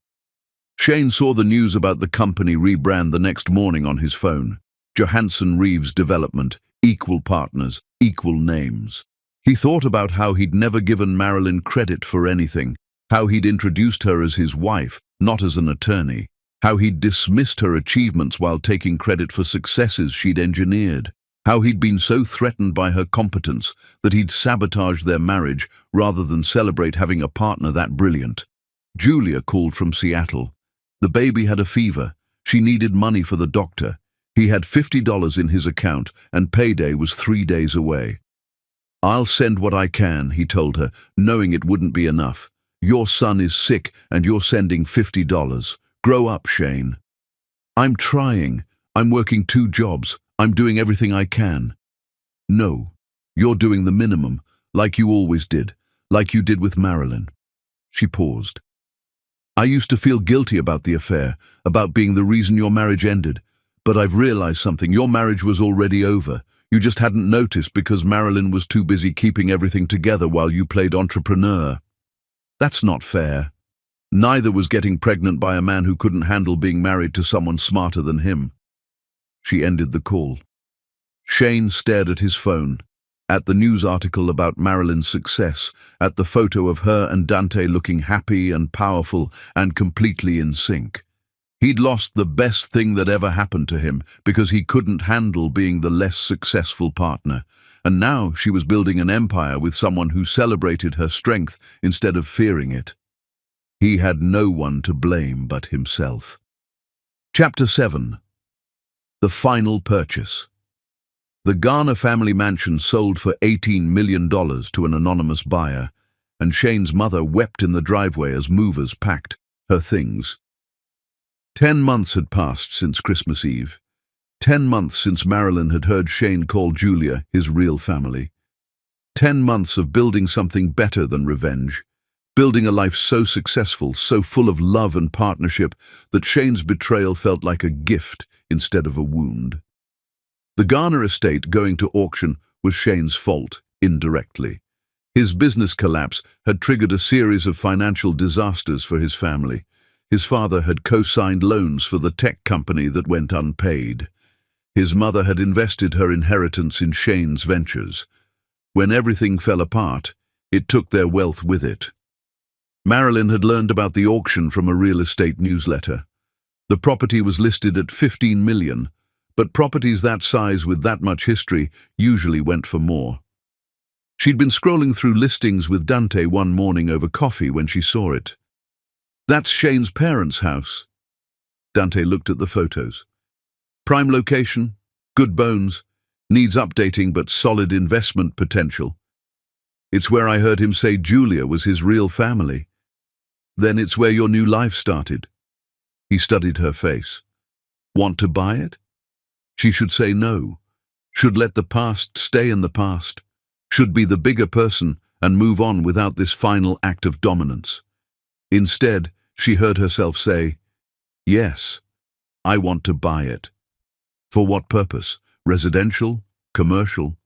Shane saw the news about the company rebrand the next morning on his phone. Johansson Reeves Development, equal partners, equal names. He thought about how he'd never given Marilyn credit for anything, how he'd introduced her as his wife, not as an attorney, how he'd dismissed her achievements while taking credit for successes she'd engineered, how he'd been so threatened by her competence that he'd sabotaged their marriage rather than celebrate having a partner that brilliant. Julia called from Seattle. The baby had a fever. She needed money for the doctor. He had $50 in his account, and payday was 3 days away. I'll send what I can, he told her, knowing it wouldn't be enough. Your son is sick, and you're sending $50. Grow up, Shane. I'm trying. I'm working 2 jobs. I'm doing everything I can. No, you're doing the minimum, like you always did, like you did with Marilyn. She paused. I used to feel guilty about the affair, about being the reason your marriage ended. But I've realized something. Your marriage was already over. You just hadn't noticed because Marilyn was too busy keeping everything together while you played entrepreneur. That's not fair. Neither was getting pregnant by a man who couldn't handle being married to someone smarter than him. She ended the call. Shane stared at his phone, at the news article about Marilyn's success, at the photo of her and Dante looking happy and powerful and completely in sync. He'd lost the best thing that ever happened to him because he couldn't handle being the less successful partner. And now she was building an empire with someone who celebrated her strength instead of fearing it. He had no one to blame but himself. Chapter 7. The Final Purchase. The Garner family mansion sold for $18 million to an anonymous buyer, and Shane's mother wept in the driveway as movers packed her things. 10 months had passed since Christmas Eve. 10 months since Marilyn had heard Shane call Julia his real family. 10 months of building something better than revenge. Building a life so successful, so full of love and partnership, that Shane's betrayal felt like a gift instead of a wound. The Garner estate going to auction was Shane's fault, indirectly. His business collapse had triggered a series of financial disasters for his family. His father had co-signed loans for the tech company that went unpaid. His mother had invested her inheritance in Shane's ventures. When everything fell apart, it took their wealth with it. Marilyn had learned about the auction from a real estate newsletter. The property was listed at $15 million, But properties that size with that much history usually went for more. She'd been scrolling through listings with Dante one morning over coffee when she saw it. "That's Shane's parents' house." Dante looked at the photos. "Prime location, good bones, needs updating but solid investment potential. It's where I heard him say Julia was his real family. Then it's where your new life started." He studied her face. "Want to buy it?" She should say no, should let the past stay in the past, should be the bigger person and move on without this final act of dominance. Instead, she heard herself say, "Yes, I want to buy it." For what purpose? Residential? Commercial?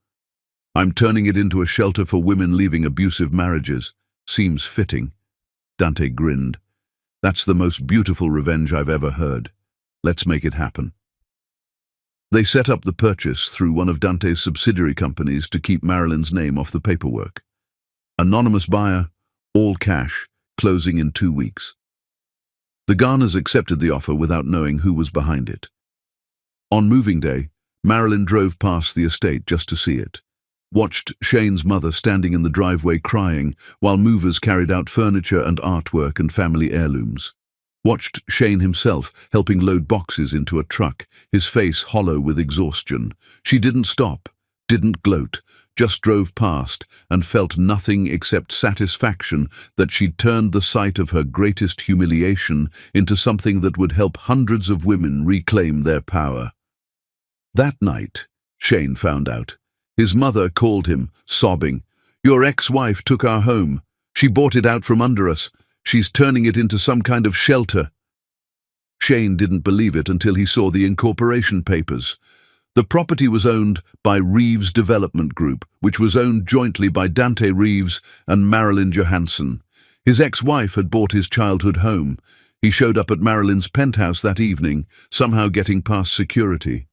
"I'm turning it into a shelter for women leaving abusive marriages. Seems fitting." Dante grinned. "That's the most beautiful revenge I've ever heard. Let's make it happen." They set up the purchase through one of Dante's subsidiary companies to keep Marilyn's name off the paperwork. Anonymous buyer, all cash, closing in 2 weeks. The Garners accepted the offer without knowing who was behind it. On moving day, Marilyn drove past the estate just to see it. Watched Shane's mother standing in the driveway crying while movers carried out furniture and artwork and family heirlooms. Watched Shane himself helping load boxes into a truck, his face hollow with exhaustion. She didn't stop, didn't gloat, just drove past and felt nothing except satisfaction that she'd turned the sight of her greatest humiliation into something that would help hundreds of women reclaim their power. That night, Shane found out. His mother called him, sobbing. "Your ex-wife took our home. She bought it out from under us. She's turning it into some kind of shelter." Shane didn't believe it until he saw the incorporation papers. The property was owned by Reeves Development Group, which was owned jointly by Dante Reeves and Marilyn Johansson. His ex-wife had bought his childhood home. He showed up at Marilyn's penthouse that evening, somehow getting past security.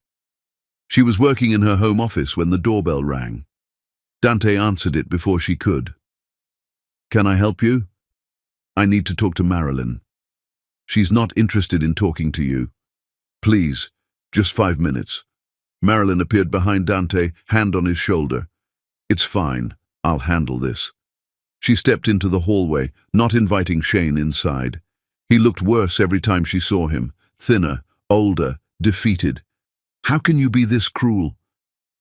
She was working in her home office when the doorbell rang. Dante answered it before she could. "Can I help you?" "I need to talk to Marilyn." "She's not interested in talking to you." "Please, just 5 minutes." Marilyn appeared behind Dante, hand on his shoulder. "It's fine. I'll handle this." She stepped into the hallway, not inviting Shane inside. He looked worse every time she saw him, thinner, older, defeated. "How can you be this cruel?"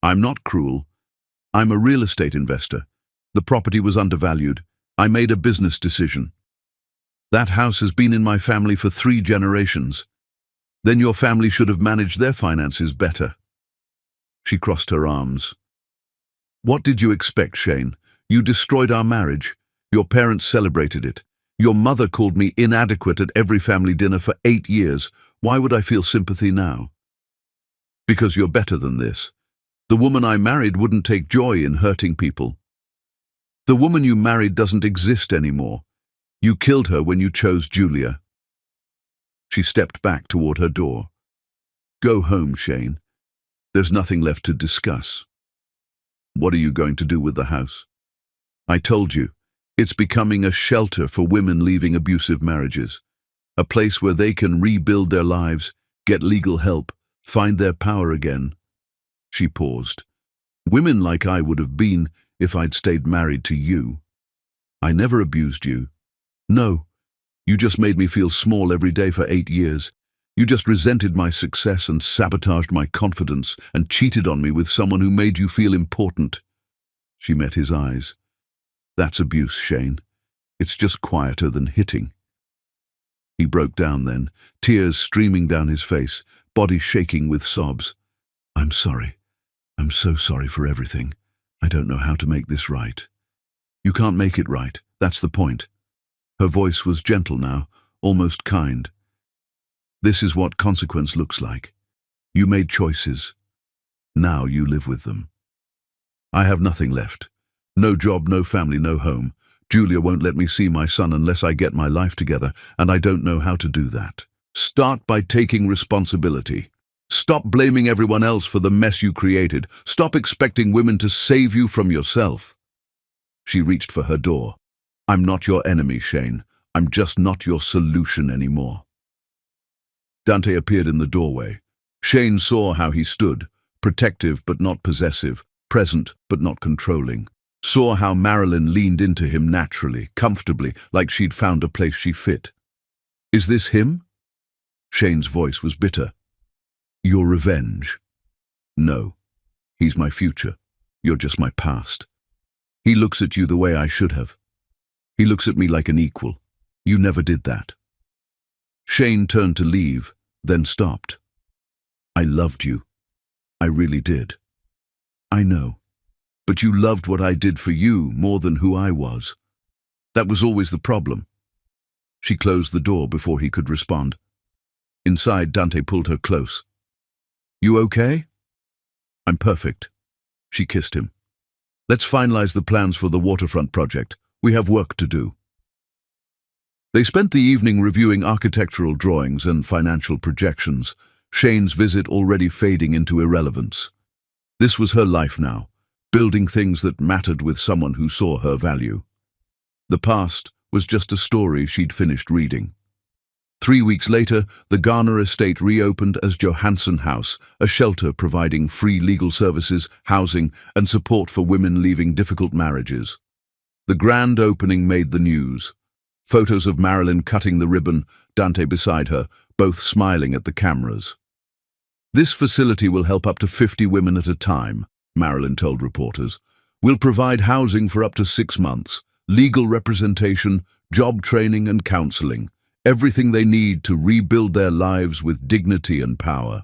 "I'm not cruel. I'm a real estate investor. The property was undervalued. I made a business decision. That house has been in my family for 3 generations. Then your family should have managed their finances better." She crossed her arms. "What did you expect, Shane? You destroyed our marriage. Your parents celebrated it. Your mother called me inadequate at every family dinner for 8 years. Why would I feel sympathy now?" "Because you're better than this. The woman I married wouldn't take joy in hurting people. The woman you married doesn't exist anymore. You killed her when you chose Julia." She stepped back toward her door. "Go home, Shane. There's nothing left to discuss." "What are you going to do with the house?" "I told you, it's becoming a shelter for women leaving abusive marriages. A place where they can rebuild their lives, get legal help, find their power again." She paused. "Women like I would have been if I'd stayed married to you. I never abused you. No, you just made me feel small every day for 8 years. You just resented my success and sabotaged my confidence and cheated on me with someone who made you feel important." She met his eyes. "That's abuse, Shane. It's just quieter than hitting." He broke down then, tears streaming down his face, body shaking with sobs. "I'm sorry. I'm so sorry for everything. I don't know how to make this right." "You can't make it right. That's the point." Her voice was gentle now, almost kind. "This is what consequence looks like. You made choices. Now you live with them. I have nothing left. No job, no family, no home. Julia won't let me see my son unless I get my life together, and I don't know how to do that. Start by taking responsibility. Stop blaming everyone else for the mess you created. Stop expecting women to save you from yourself." She reached for her door. "I'm not your enemy, Shane. I'm just not your solution anymore." Dante appeared in the doorway. Shane saw how he stood, protective but not possessive, present but not controlling. Saw how Marilyn leaned into him naturally, comfortably, like she'd found a place she fit. "Is this him?" Shane's voice was bitter. "Your revenge?" "No. He's my future. You're just my past. He looks at you the way I should have. He looks at me like an equal. You never did that." Shane turned to leave, then stopped. "I loved you. I really did." "I know. But you loved what I did for you more than who I was. That was always the problem." She closed the door before he could respond. Inside, Dante pulled her close. "You okay?" "I'm perfect." She kissed him. "Let's finalize the plans for the waterfront project. We have work to do." They spent the evening reviewing architectural drawings and financial projections, Shane's visit already fading into irrelevance. This was her life now, building things that mattered with someone who saw her value. The past was just a story she'd finished reading. 3 weeks later, the Garner estate reopened as Johansson House, a shelter providing free legal services, housing, and support for women leaving difficult marriages. The grand opening made the news. Photos of Marilyn cutting the ribbon, Dante beside her, both smiling at the cameras. "This facility will help up to 50 women at a time," Marilyn told reporters. "We'll provide housing for up to 6 months, legal representation, job training and counseling, everything they need to rebuild their lives with dignity and power."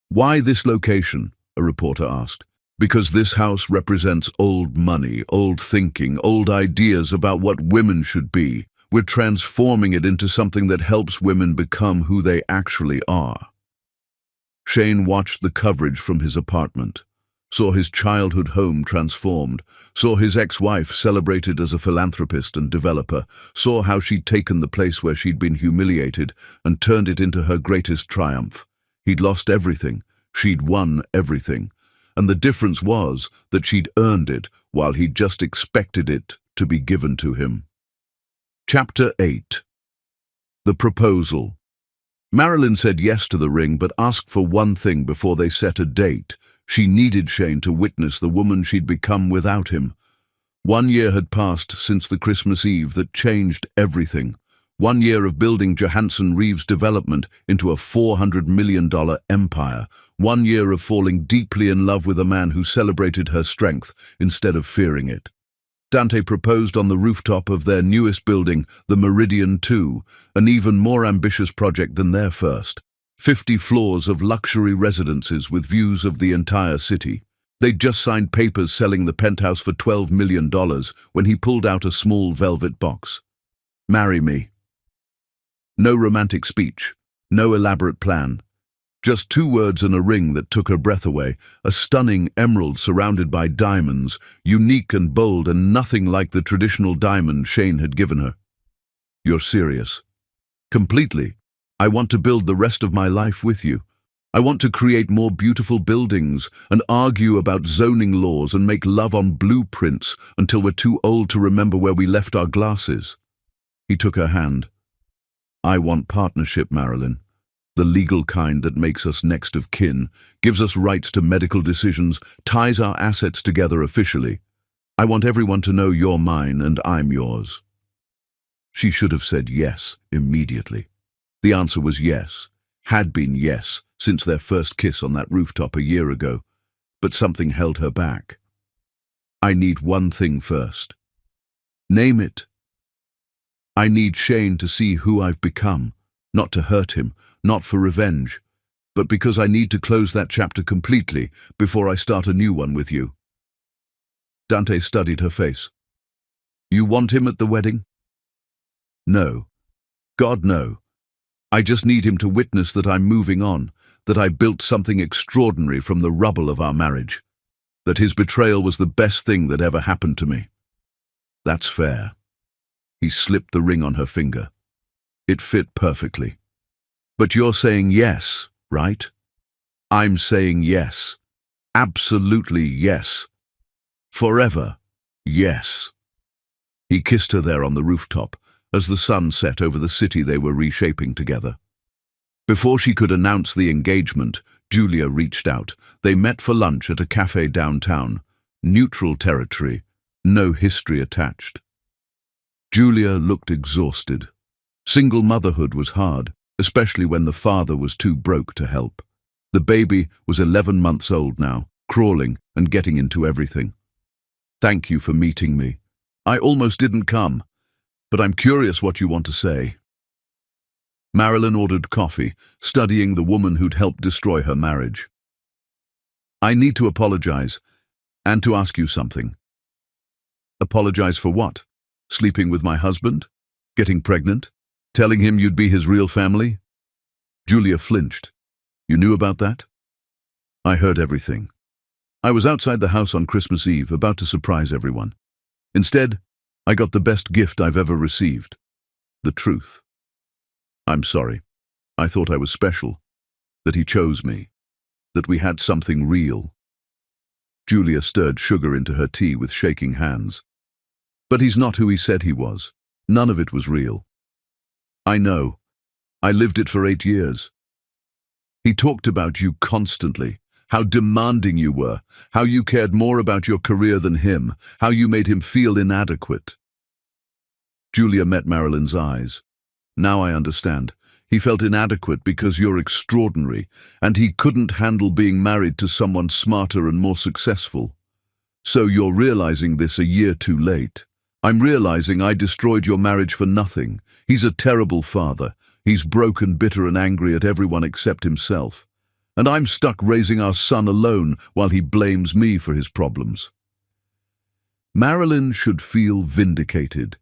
"Why this location?" a reporter asked. "Because this house represents old money, old thinking, old ideas about what women should be. We're transforming it into something that helps women become who they actually are." Shane watched the coverage from his apartment, saw his childhood home transformed, saw his ex-wife celebrated as a philanthropist and developer, saw how she'd taken the place where she'd been humiliated and turned it into her greatest triumph. He'd lost everything, she'd won everything, and the difference was that she'd earned it while he'd just expected it to be given to him. Chapter 8. The Proposal. Marilyn said yes to the ring but asked for one thing before they set a date. She needed Shane to witness the woman she'd become without him. 1 year had passed since the Christmas Eve that changed everything. 1 year of building Johansson Reeves' development into a $400 million empire. 1 year of falling deeply in love with a man who celebrated her strength instead of fearing it. Dante proposed on the rooftop of their newest building, the Meridian 2, an even more ambitious project than their first. 50 floors of luxury residences with views of the entire city. They'd just signed papers selling the penthouse for $12 million when he pulled out a small velvet box. "Marry me." No romantic speech, no elaborate plan. Just 2 words and a ring that took her breath away, a stunning emerald surrounded by diamonds, unique and bold and nothing like the traditional diamond Shane had given her. "You're serious?" "Completely. I want to build the rest of my life with you. I want to create more beautiful buildings and argue about zoning laws and make love on blueprints until we're too old to remember where we left our glasses." He took her hand. "I want partnership, Marilyn. The legal kind that makes us next of kin, gives us rights to medical decisions, ties our assets together officially. I want everyone to know you're mine and I'm yours." She should have said yes immediately. The answer was yes, had been yes, since their first kiss on that rooftop a year ago, but something held her back. "I need one thing first." "Name it." "I need Shane to see who I've become, not to hurt him, not for revenge, but because I need to close that chapter completely before I start a new one with you." Dante studied her face. "You want him at the wedding?" "No. God, no. I just need him to witness that I'm moving on, that I built something extraordinary from the rubble of our marriage, that his betrayal was the best thing that ever happened to me." "That's fair." He slipped the ring on her finger. It fit perfectly. "But you're saying yes, right?" "I'm saying yes. Absolutely yes. Forever, yes." He kissed her there on the rooftop as the sun set over the city they were reshaping together. Before she could announce the engagement, Julia reached out. They met for lunch at a cafe downtown. Neutral territory, no history attached. Julia looked exhausted. Single motherhood was hard, especially when the father was too broke to help. The baby was 11 months old now, crawling and getting into everything. Thank you for meeting me. I almost didn't come, but I'm curious what you want to say. Marilyn ordered coffee, studying the woman who'd helped destroy her marriage. I need to apologize, and to ask you something. Apologize for what? Sleeping with my husband? Getting pregnant? Telling him you'd be his real family? Julia flinched. You knew about that? I heard everything. I was outside the house on Christmas Eve, about to surprise everyone. Instead, I got the best gift I've ever received. The truth. I'm sorry. I thought I was special. That he chose me. That we had something real. Julia stirred sugar into her tea with shaking hands. But he's not who he said he was. None of it was real. I know. I lived it for 8 years. He talked about you constantly, how demanding you were, how you cared more about your career than him, how you made him feel inadequate. Julia met Marilyn's eyes. Now I understand. He felt inadequate because you're extraordinary, and he couldn't handle being married to someone smarter and more successful. So you're realizing this a year too late. I'm realizing I destroyed your marriage for nothing. He's a terrible father. He's broken, bitter and angry at everyone except himself. And I'm stuck raising our son alone while he blames me for his problems. Marilyn should feel vindicated.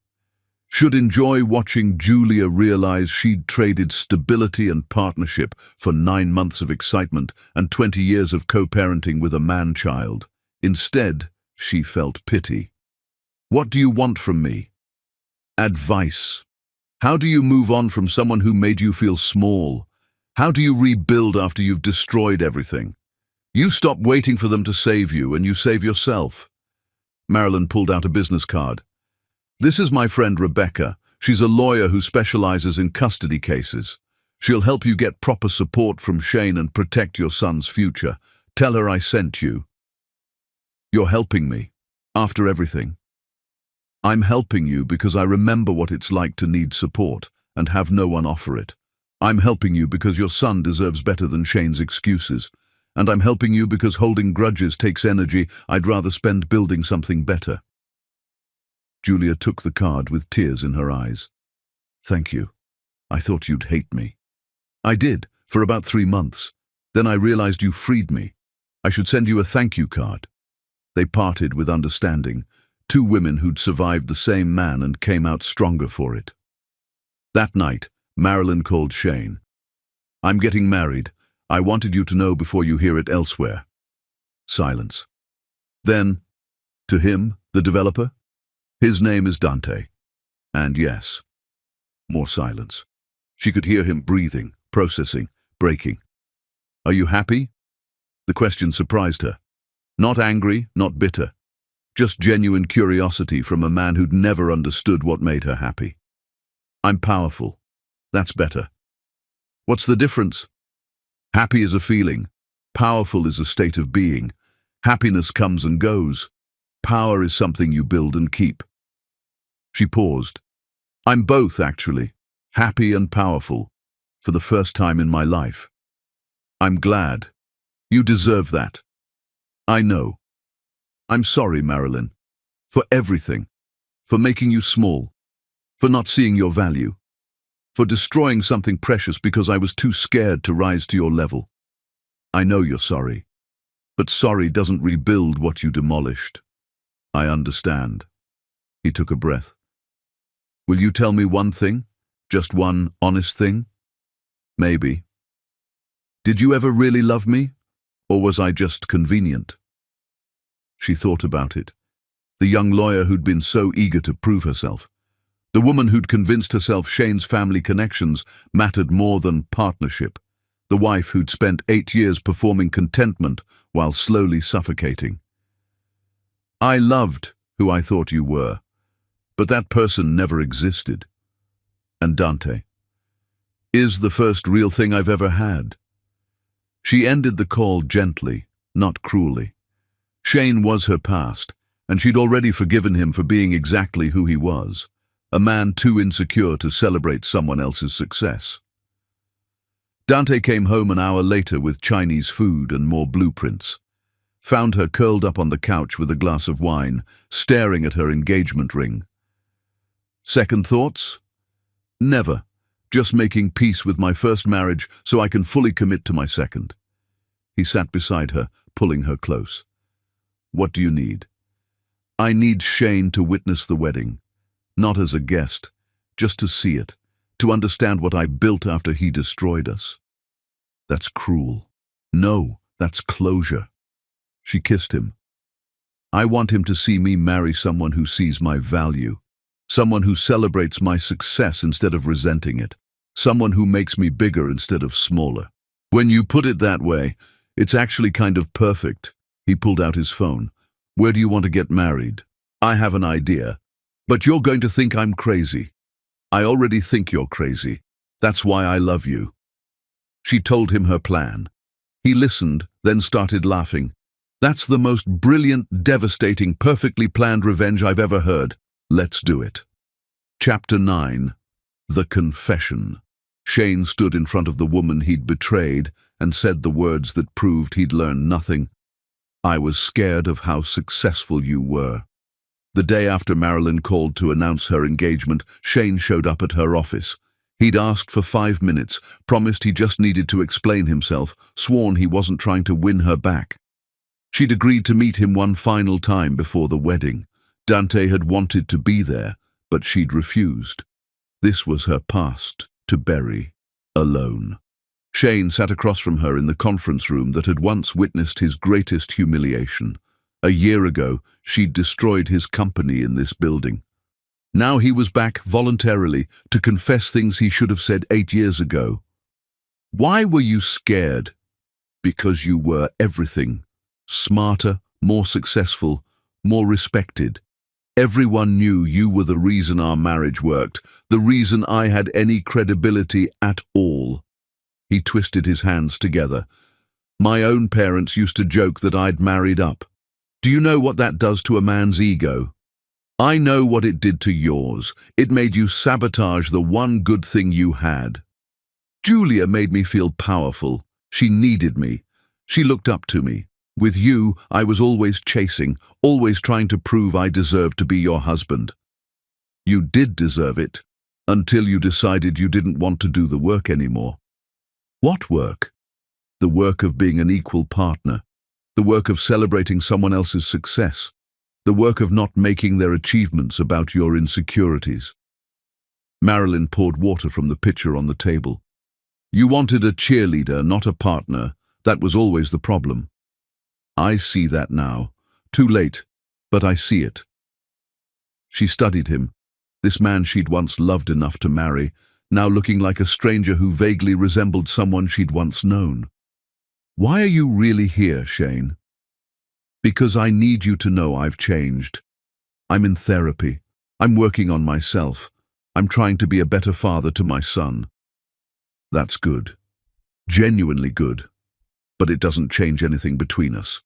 Should enjoy watching Julia realize she'd traded stability and partnership for 9 months of excitement and 20 years of co-parenting with a man-child. Instead, she felt pity. What do you want from me? Advice. How do you move on from someone who made you feel small? How do you rebuild after you've destroyed everything? You stop waiting for them to save you and you save yourself. Marilyn pulled out a business card. This is my friend Rebecca. She's a lawyer who specializes in custody cases. She'll help you get proper support from Shane and protect your son's future. Tell her I sent you. You're helping me. After everything. I'm helping you because I remember what it's like to need support and have no one offer it. I'm helping you because your son deserves better than Shane's excuses. And I'm helping you because holding grudges takes energy I'd rather spend building something better. Julia took the card with tears in her eyes. Thank you. I thought you'd hate me. I did, for about 3 months. Then I realized you freed me. I should send you a thank you card. They parted with understanding. 2 women who'd survived the same man and came out stronger for it. That night, Marilyn called Shane. I'm getting married. I wanted you to know before you hear it elsewhere. Silence. Then, to him, the developer? His name is Dante. And yes. More silence. She could hear him breathing, processing, breaking. Are you happy? The question surprised her. Not angry, not bitter. Just genuine curiosity from a man who'd never understood what made her happy. I'm powerful. That's better. What's the difference? Happy is a feeling. Powerful is a state of being. Happiness comes and goes. Power is something you build and keep. She paused. I'm both, actually. Happy and powerful. For the first time in my life. I'm glad. You deserve that. I know. I'm sorry, Marilyn. For everything. For making you small. For not seeing your value. For destroying something precious because I was too scared to rise to your level. I know you're sorry. But sorry doesn't rebuild what you demolished. I understand. He took a breath. Will you tell me one thing? Just one honest thing? Maybe. Did you ever really love me? Or was I just convenient? She thought about it. The young lawyer who'd been so eager to prove herself. The woman who'd convinced herself Shane's family connections mattered more than partnership. The wife who'd spent 8 years performing contentment while slowly suffocating. I loved who I thought you were, but that person never existed. And Dante is the first real thing I've ever had. She ended the call gently, not cruelly. Shane was her past, and she'd already forgiven him for being exactly who he was, a man too insecure to celebrate someone else's success. Dante came home an hour later with Chinese food and more blueprints. Found her curled up on the couch with a glass of wine, staring at her engagement ring. Second thoughts? Never. Just making peace with my first marriage so I can fully commit to my second. He sat beside her, pulling her close. What do you need? I need Shane to witness the wedding. Not as a guest, just to see it, to understand what I built after he destroyed us. That's cruel. No, that's closure. She kissed him. I want him to see me marry someone who sees my value, someone who celebrates my success instead of resenting it, someone who makes me bigger instead of smaller. When you put it that way, it's actually kind of perfect. He pulled out his phone. Where do you want to get married? I have an idea, but you're going to think I'm crazy. I already think you're crazy. That's why I love you. She told him her plan. He listened, then started laughing. That's the most brilliant, devastating, perfectly planned revenge I've ever heard. Let's do it. Chapter 9. The Confession. Shane stood in front of the woman he'd betrayed and said the words that proved he'd learned nothing. I was scared of how successful you were. The day after Marilyn called to announce her engagement, Shane showed up at her office. He'd asked for 5 minutes, promised he just needed to explain himself, sworn he wasn't trying to win her back. She'd agreed to meet him one final time before the wedding. Dante had wanted to be there, but she'd refused. This was her past to bury, alone. Shane sat across from her in the conference room that had once witnessed his greatest humiliation. A year ago, she'd destroyed his company in this building. Now he was back voluntarily to confess things he should have said 8 years ago. Why were you scared? Because you were everything. Smarter, more successful, more respected. Everyone knew you were the reason our marriage worked, the reason I had any credibility at all. He twisted his hands together. My own parents used to joke that I'd married up. Do you know what that does to a man's ego? I know what it did to yours. It made you sabotage the one good thing you had. Julia made me feel powerful. She needed me. She looked up to me. With you, I was always chasing, always trying to prove I deserved to be your husband. You did deserve it, until you decided you didn't want to do the work anymore. What work? The work of being an equal partner, the work of celebrating someone else's success, the work of not making their achievements about your insecurities. Marilyn poured water from the pitcher on the table. You wanted a cheerleader, not a partner. That was always the problem. I see that now. Too late, but I see it. She studied him, this man she'd once loved enough to marry, now looking like a stranger who vaguely resembled someone she'd once known. Why are you really here, Shane? Because I need you to know I've changed. I'm in therapy. I'm working on myself. I'm trying to be a better father to my son. That's good. Genuinely good. But it doesn't change anything between us.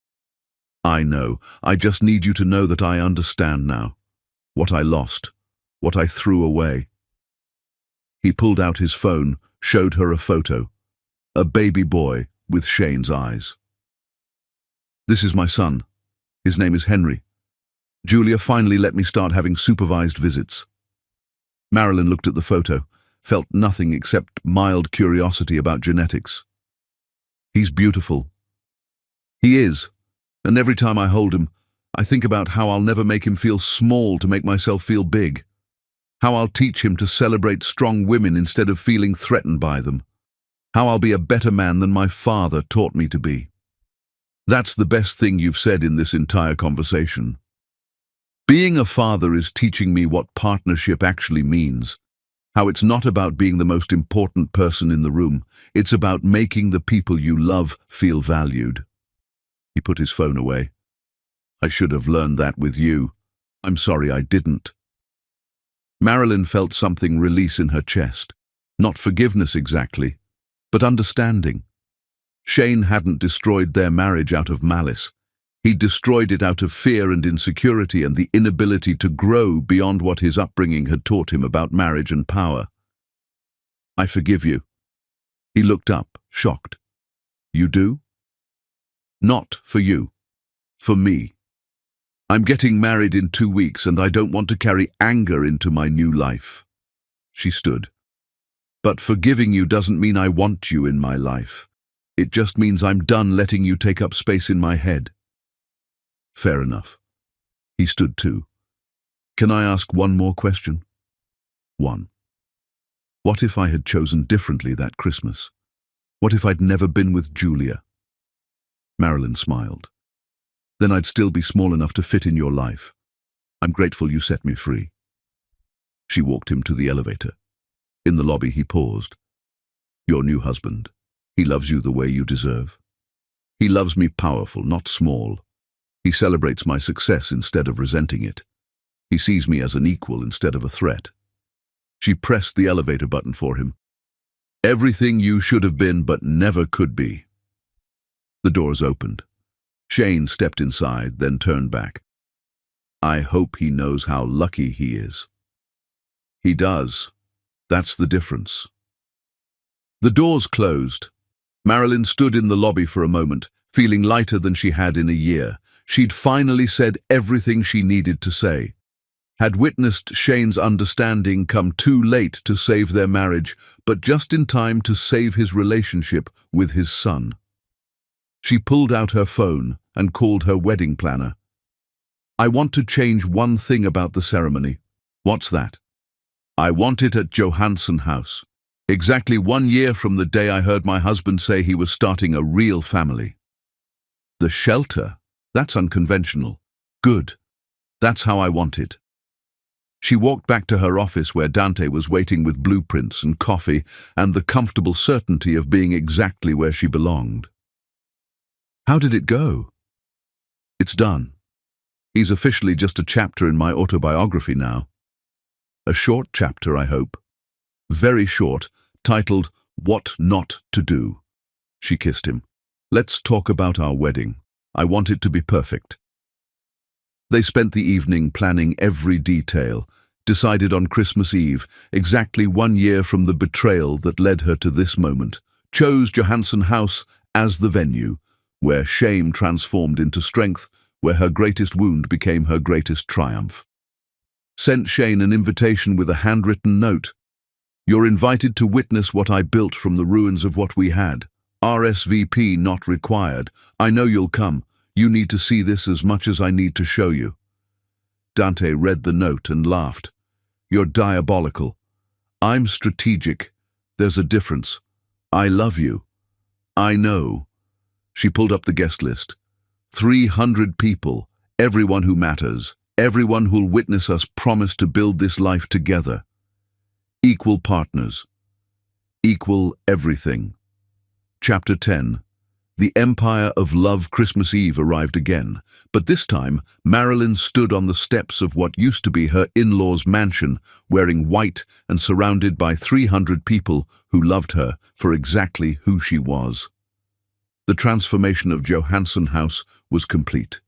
I know. I just need you to know that I understand now. What I lost. What I threw away. He pulled out his phone, showed her a photo. A baby boy with Shane's eyes. This is my son. His name is Henry. Julia finally let me start having supervised visits. Marilyn looked at the photo, felt nothing except mild curiosity about genetics. He's beautiful. He is, and every time I hold him, I think about how I'll never make him feel small to make myself feel big. How I'll teach him to celebrate strong women instead of feeling threatened by them. How I'll be a better man than my father taught me to be. That's the best thing you've said in this entire conversation. Being a father is teaching me what partnership actually means. How it's not about being the most important person in the room. It's about making the people you love feel valued. He put his phone away. I should have learned that with you. I'm sorry I didn't. Marilyn felt something release in her chest. Not forgiveness exactly, but understanding. Shane hadn't destroyed their marriage out of malice. He'd destroyed it out of fear and insecurity and the inability to grow beyond what his upbringing had taught him about marriage and power. "I forgive you." He looked up, shocked. "You do?" "Not for you. For me. I'm getting married in 2 weeks and I don't want to carry anger into my new life." She stood. "But forgiving you doesn't mean I want you in my life. It just means I'm done letting you take up space in my head." "Fair enough." He stood too. "Can I ask one more question?" "One. What if I had chosen differently that Christmas? What if I'd never been with Julia?" Marilyn smiled. "Then I'd still be small enough to fit in your life. I'm grateful you set me free." She walked him to the elevator. In the lobby he paused. "Your new husband. He loves you the way you deserve. He loves me powerful, not small. He celebrates my success instead of resenting it. He sees me as an equal instead of a threat." She pressed the elevator button for him. "Everything you should have been but never could be." The doors opened. Shane stepped inside, then turned back. "I hope he knows how lucky he is." "He does. That's the difference." The doors closed. Marilyn stood in the lobby for a moment, feeling lighter than she had in a year. She'd finally said everything she needed to say. Had witnessed Shane's understanding come too late to save their marriage, but just in time to save his relationship with his son. She pulled out her phone and called her wedding planner. "I want to change one thing about the ceremony." "What's that?" "I want it at Johansson House. Exactly 1 year from the day I heard my husband say he was starting a real family." "The shelter? That's unconventional." "Good. That's how I want it." She walked back to her office where Dante was waiting with blueprints and coffee and the comfortable certainty of being exactly where she belonged. "How did it go?" "It's done. He's officially just a chapter in my autobiography now. A short chapter, I hope. Very short, titled What Not to Do." She kissed him. "Let's talk about our wedding. I want it to be perfect." They spent the evening planning every detail, decided on Christmas Eve, exactly 1 year from the betrayal that led her to this moment, chose Johansson House as the venue, where shame transformed into strength, where her greatest wound became her greatest triumph. Sent Shane an invitation with a handwritten note. "You're invited to witness what I built from the ruins of what we had. RSVP not required. I know you'll come. You need to see this as much as I need to show you." Dante read the note and laughed. "You're diabolical. I'm strategic. There's a difference. I love you. I know." She pulled up the guest list. 300 people, everyone who matters, everyone who'll witness us promise to build this life together. Equal partners. Equal everything. Chapter 10. The Empire of Love. Christmas Eve arrived again, but this time Marilyn stood on the steps of what used to be her in-laws' mansion, wearing white and surrounded by 300 people who loved her for exactly who she was. The transformation of Johansson House was complete.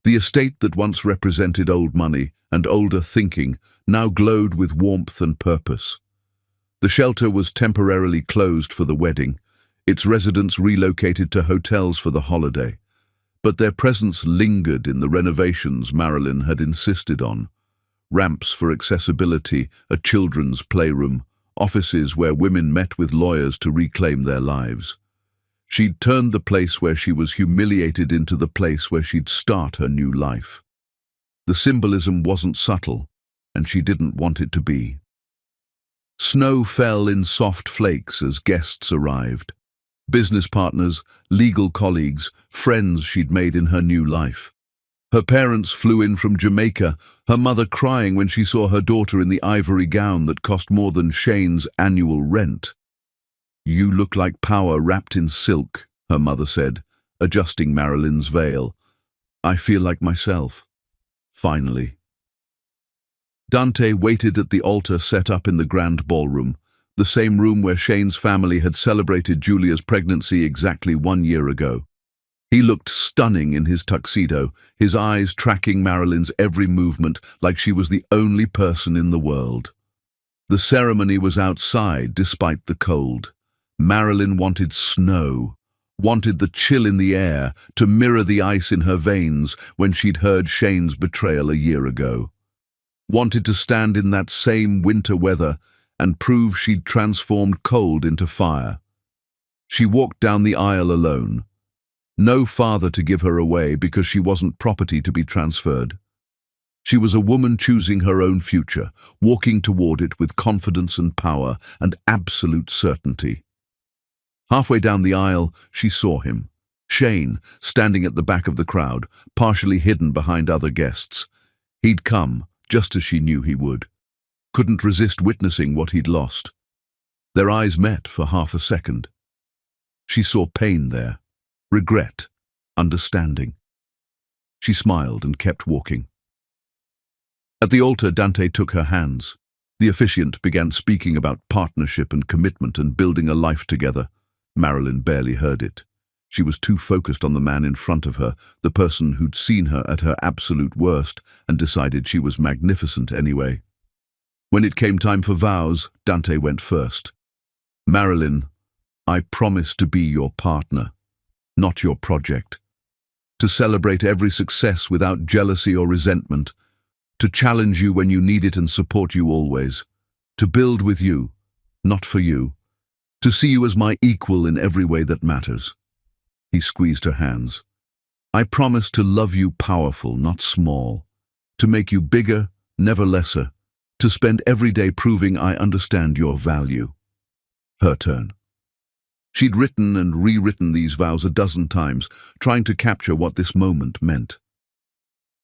The estate that once represented old money and older thinking now glowed with warmth and purpose. The shelter was temporarily closed for the wedding, its residents relocated to hotels for the holiday, but their presence lingered in the renovations Marilyn had insisted on. Ramps for accessibility, a children's playroom, offices where women met with lawyers to reclaim their lives. She'd turned the place where she was humiliated into the place where she'd start her new life. The symbolism wasn't subtle, and she didn't want it to be. Snow fell in soft flakes as guests arrived. Business partners, legal colleagues, friends she'd made in her new life. Her parents flew in from Jamaica, her mother crying when she saw her daughter in the ivory gown that cost more than Shane's annual rent. "You look like power wrapped in silk," her mother said, adjusting Marilyn's veil. "I feel like myself. Finally." Dante waited at the altar set up in the grand ballroom. the same room where Shane's family had celebrated Julia's pregnancy exactly 1 year ago. He looked stunning in his tuxedo, his eyes tracking Marilyn's every movement like she was the only person in the world. The ceremony was outside despite the cold. Marilyn wanted snow, wanted the chill in the air to mirror the ice in her veins when she'd heard Shane's betrayal a year ago. Wanted to stand in that same winter weather and prove she'd transformed cold into fire. She walked down the aisle alone. No father to give her away because she wasn't property to be transferred. She was a woman choosing her own future, walking toward it with confidence and power and absolute certainty. Halfway down the aisle, she saw him, Shane, standing at the back of the crowd, partially hidden behind other guests. He'd come, just as she knew he would. Couldn't resist witnessing what he'd lost. Their eyes met for half a second. She saw pain there, regret, understanding. She smiled and kept walking. At the altar, Dante took her hands. The officiant began speaking about partnership and commitment and building a life together. Marilyn barely heard it. She was too focused on the man in front of her, the person who'd seen her at her absolute worst and decided she was magnificent anyway. When it came time for vows, Dante went first. Marilyn, I promise to be your partner, not your project. To celebrate every success without jealousy or resentment. To challenge you when you need it and support you always. To build with you, not for you. To see you as my equal in every way that matters. He squeezed her hands. I promise to love you powerful, not small. To make you bigger, never lesser. To spend every day proving I understand your value. Her turn. She'd written and rewritten these vows a dozen times, trying to capture what this moment meant.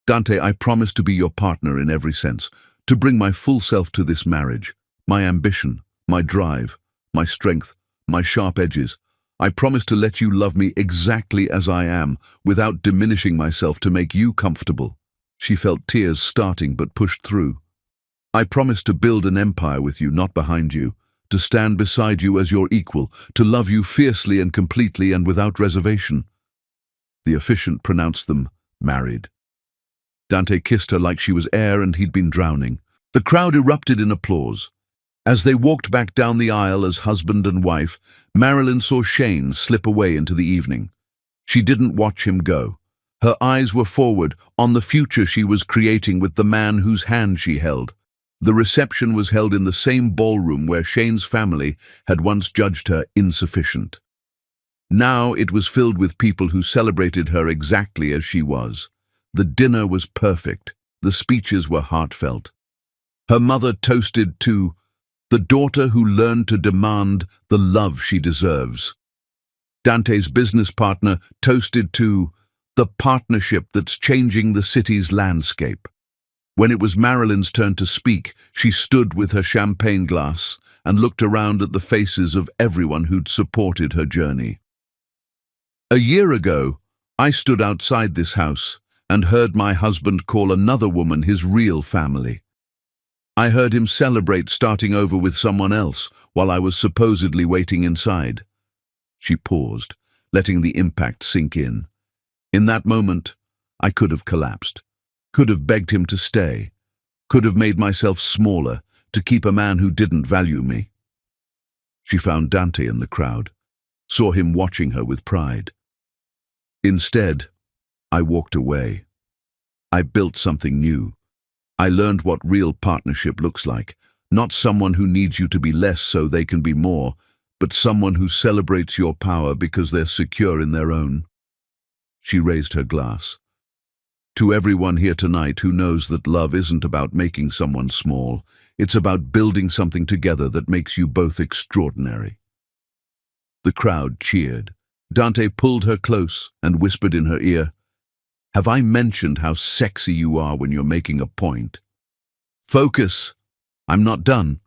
Dante, I promise to be your partner in every sense, to bring my full self to this marriage, my ambition, my drive, my strength, my sharp edges. I promise to let you love me exactly as I am, without diminishing myself to make you comfortable. She felt tears starting but pushed through. I promise to build an empire with you, not behind you, to stand beside you as your equal, to love you fiercely and completely and without reservation. The officiant pronounced them married. Dante kissed her like she was air and he'd been drowning. The crowd erupted in applause. As they walked back down the aisle as husband and wife, Marilyn saw Shane slip away into the evening. She didn't watch him go. Her eyes were forward, on the future she was creating with the man whose hand she held. The reception was held in the same ballroom where Shane's family had once judged her insufficient. Now it was filled with people who celebrated her exactly as she was. The dinner was perfect. The speeches were heartfelt. Her mother toasted to the daughter who learned to demand the love she deserves. Dante's business partner toasted to the partnership that's changing the city's landscape. When it was Marilyn's turn to speak, she stood with her champagne glass and looked around at the faces of everyone who'd supported her journey. A year ago, I stood outside this house and heard my husband call another woman his real family. I heard him celebrate starting over with someone else while I was supposedly waiting inside. She paused, letting the impact sink in. In that moment, I could have collapsed. Could have begged him to stay, could have made myself smaller to keep a man who didn't value me. She found Dante in the crowd, saw him watching her with pride. Instead, I walked away. I built something new. I learned what real partnership looks like, not someone who needs you to be less so they can be more, but someone who celebrates your power because they're secure in their own. She raised her glass. To everyone here tonight who knows that love isn't about making someone small, it's about building something together that makes you both extraordinary. The crowd cheered. Dante pulled her close and whispered in her ear, "Have I mentioned how sexy you are when you're making a point? Focus! I'm not done."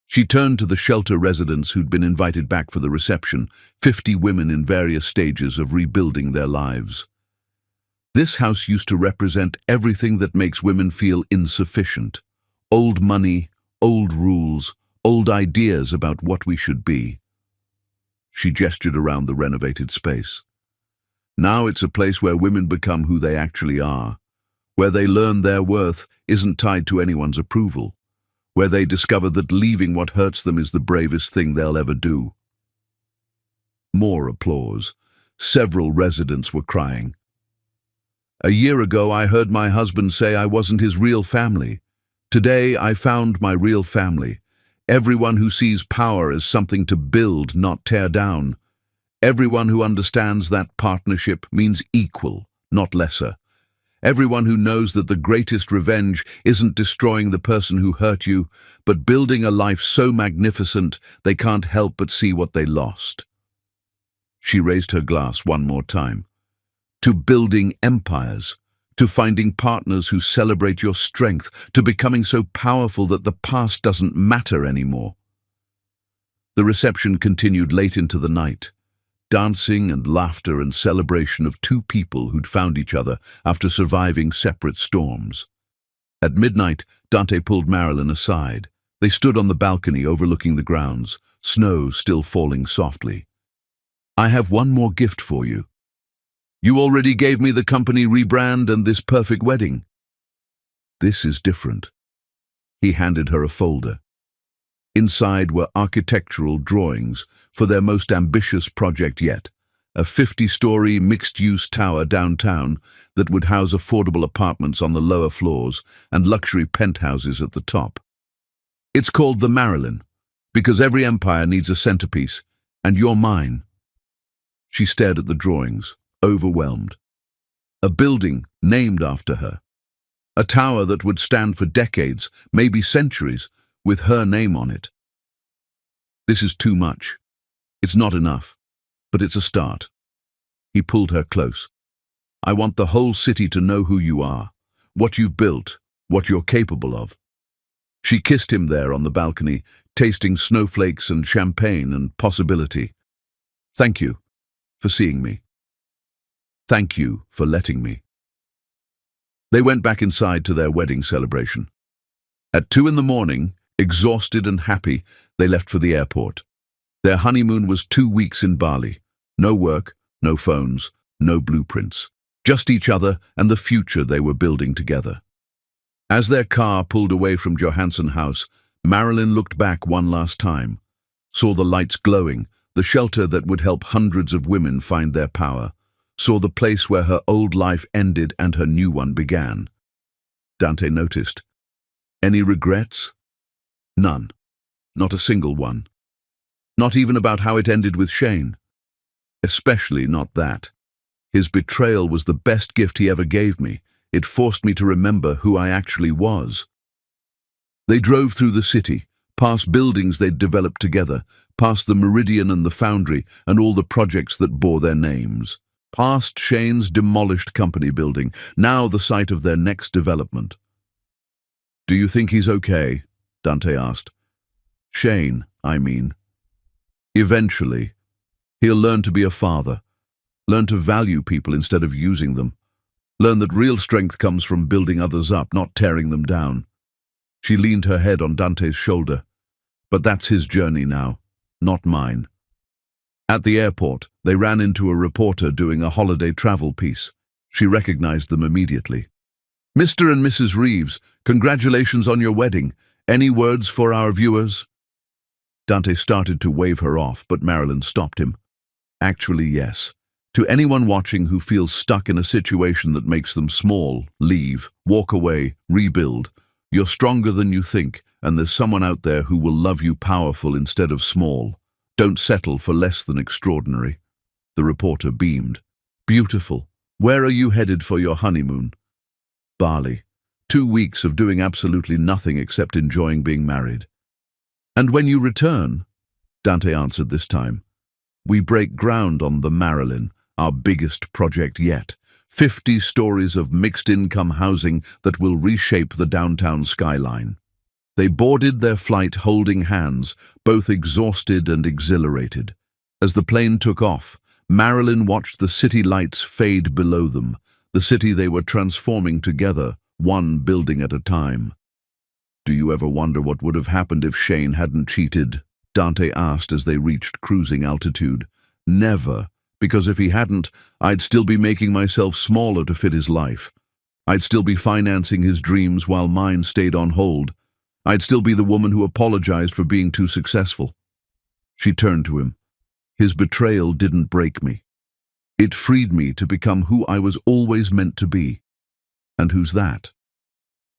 She turned to the shelter residents who'd been invited back for the reception, 50 women in various stages of rebuilding their lives. This house used to represent everything that makes women feel insufficient. Old money, old rules, old ideas about what we should be. She gestured around the renovated space. Now it's a place where women become who they actually are, where they learn their worth isn't tied to anyone's approval, where they discover that leaving what hurts them is the bravest thing they'll ever do. More applause. Several residents were crying. A year ago, I heard my husband say I wasn't his real family. Today, I found my real family. Everyone who sees power as something to build, not tear down. Everyone who understands that partnership means equal, not lesser. Everyone who knows that the greatest revenge isn't destroying the person who hurt you, but building a life so magnificent they can't help but see what they lost. She raised her glass one more time. To building empires, to finding partners who celebrate your strength, to becoming so powerful that the past doesn't matter anymore. The reception continued late into the night. Dancing and laughter and celebration of two people who'd found each other after surviving separate storms. At midnight, Dante pulled Marilyn aside. They stood on the balcony overlooking the grounds, snow still falling softly. I have one more gift for you. You already gave me the company rebrand and this perfect wedding. This is different. He handed her a folder. Inside were architectural drawings for their most ambitious project yet, a 50-story mixed-use tower downtown that would house affordable apartments on the lower floors and luxury penthouses at the top. It's called the Marilyn, because every empire needs a centerpiece, and you're mine. She stared at the drawings, overwhelmed. A building named after her. A tower that would stand for decades, maybe centuries, with her name on it. This is too much. It's not enough, but it's a start. He pulled her close. I want the whole city to know who you are, what you've built, what you're capable of. She kissed him there on the balcony, tasting snowflakes and champagne and possibility. Thank you for seeing me. Thank you for letting me. They went back inside to their wedding celebration. At 2 a.m, exhausted and happy, they left for the airport. Their honeymoon was 2 weeks in Bali. No work, no phones, no blueprints. Just each other and the future they were building together. As their car pulled away from Johansson House, Marilyn looked back one last time, saw the lights glowing, the shelter that would help hundreds of women find their power, saw the place where her old life ended and her new one began. Dante noticed. Any regrets? None. Not a single one. Not even about how it ended with Shane. Especially not that. His betrayal was the best gift he ever gave me. It forced me to remember who I actually was. They drove through the city, past buildings they'd developed together, past the Meridian and the Foundry and all the projects that bore their names. Past Shane's demolished company building, now the site of their next development. Do you think he's okay? Dante asked. Shane, I mean. Eventually, he'll learn to be a father, learn to value people instead of using them, learn that real strength comes from building others up, not tearing them down. She leaned her head on Dante's shoulder. But that's his journey now, not mine. At the airport, they ran into a reporter doing a holiday travel piece. She recognized them immediately. Mr. and Mrs. Reeves, congratulations on your wedding. Any words for our viewers? Dante started to wave her off, but Marilyn stopped him. Actually, yes. To anyone watching who feels stuck in a situation that makes them small, leave, walk away, rebuild. You're stronger than you think, and there's someone out there who will love you powerful instead of small. Don't settle for less than extraordinary. The reporter beamed. Beautiful. Where are you headed for your honeymoon? Bali. 2 weeks of doing absolutely nothing except enjoying being married. And when you return, Dante answered this time, we break ground on the Marilyn, our biggest project yet. 50 stories of mixed-income housing that will reshape the downtown skyline. They boarded their flight holding hands, both exhausted and exhilarated. As the plane took off, Marilyn watched the city lights fade below them, the city they were transforming together, one building at a time. Do you ever wonder what would have happened if Shane hadn't cheated? Dante asked as they reached cruising altitude. Never, because if he hadn't, I'd still be making myself smaller to fit his life. I'd still be financing his dreams while mine stayed on hold. I'd still be the woman who apologized for being too successful. She turned to him. His betrayal didn't break me. It freed me to become who I was always meant to be. And who's that?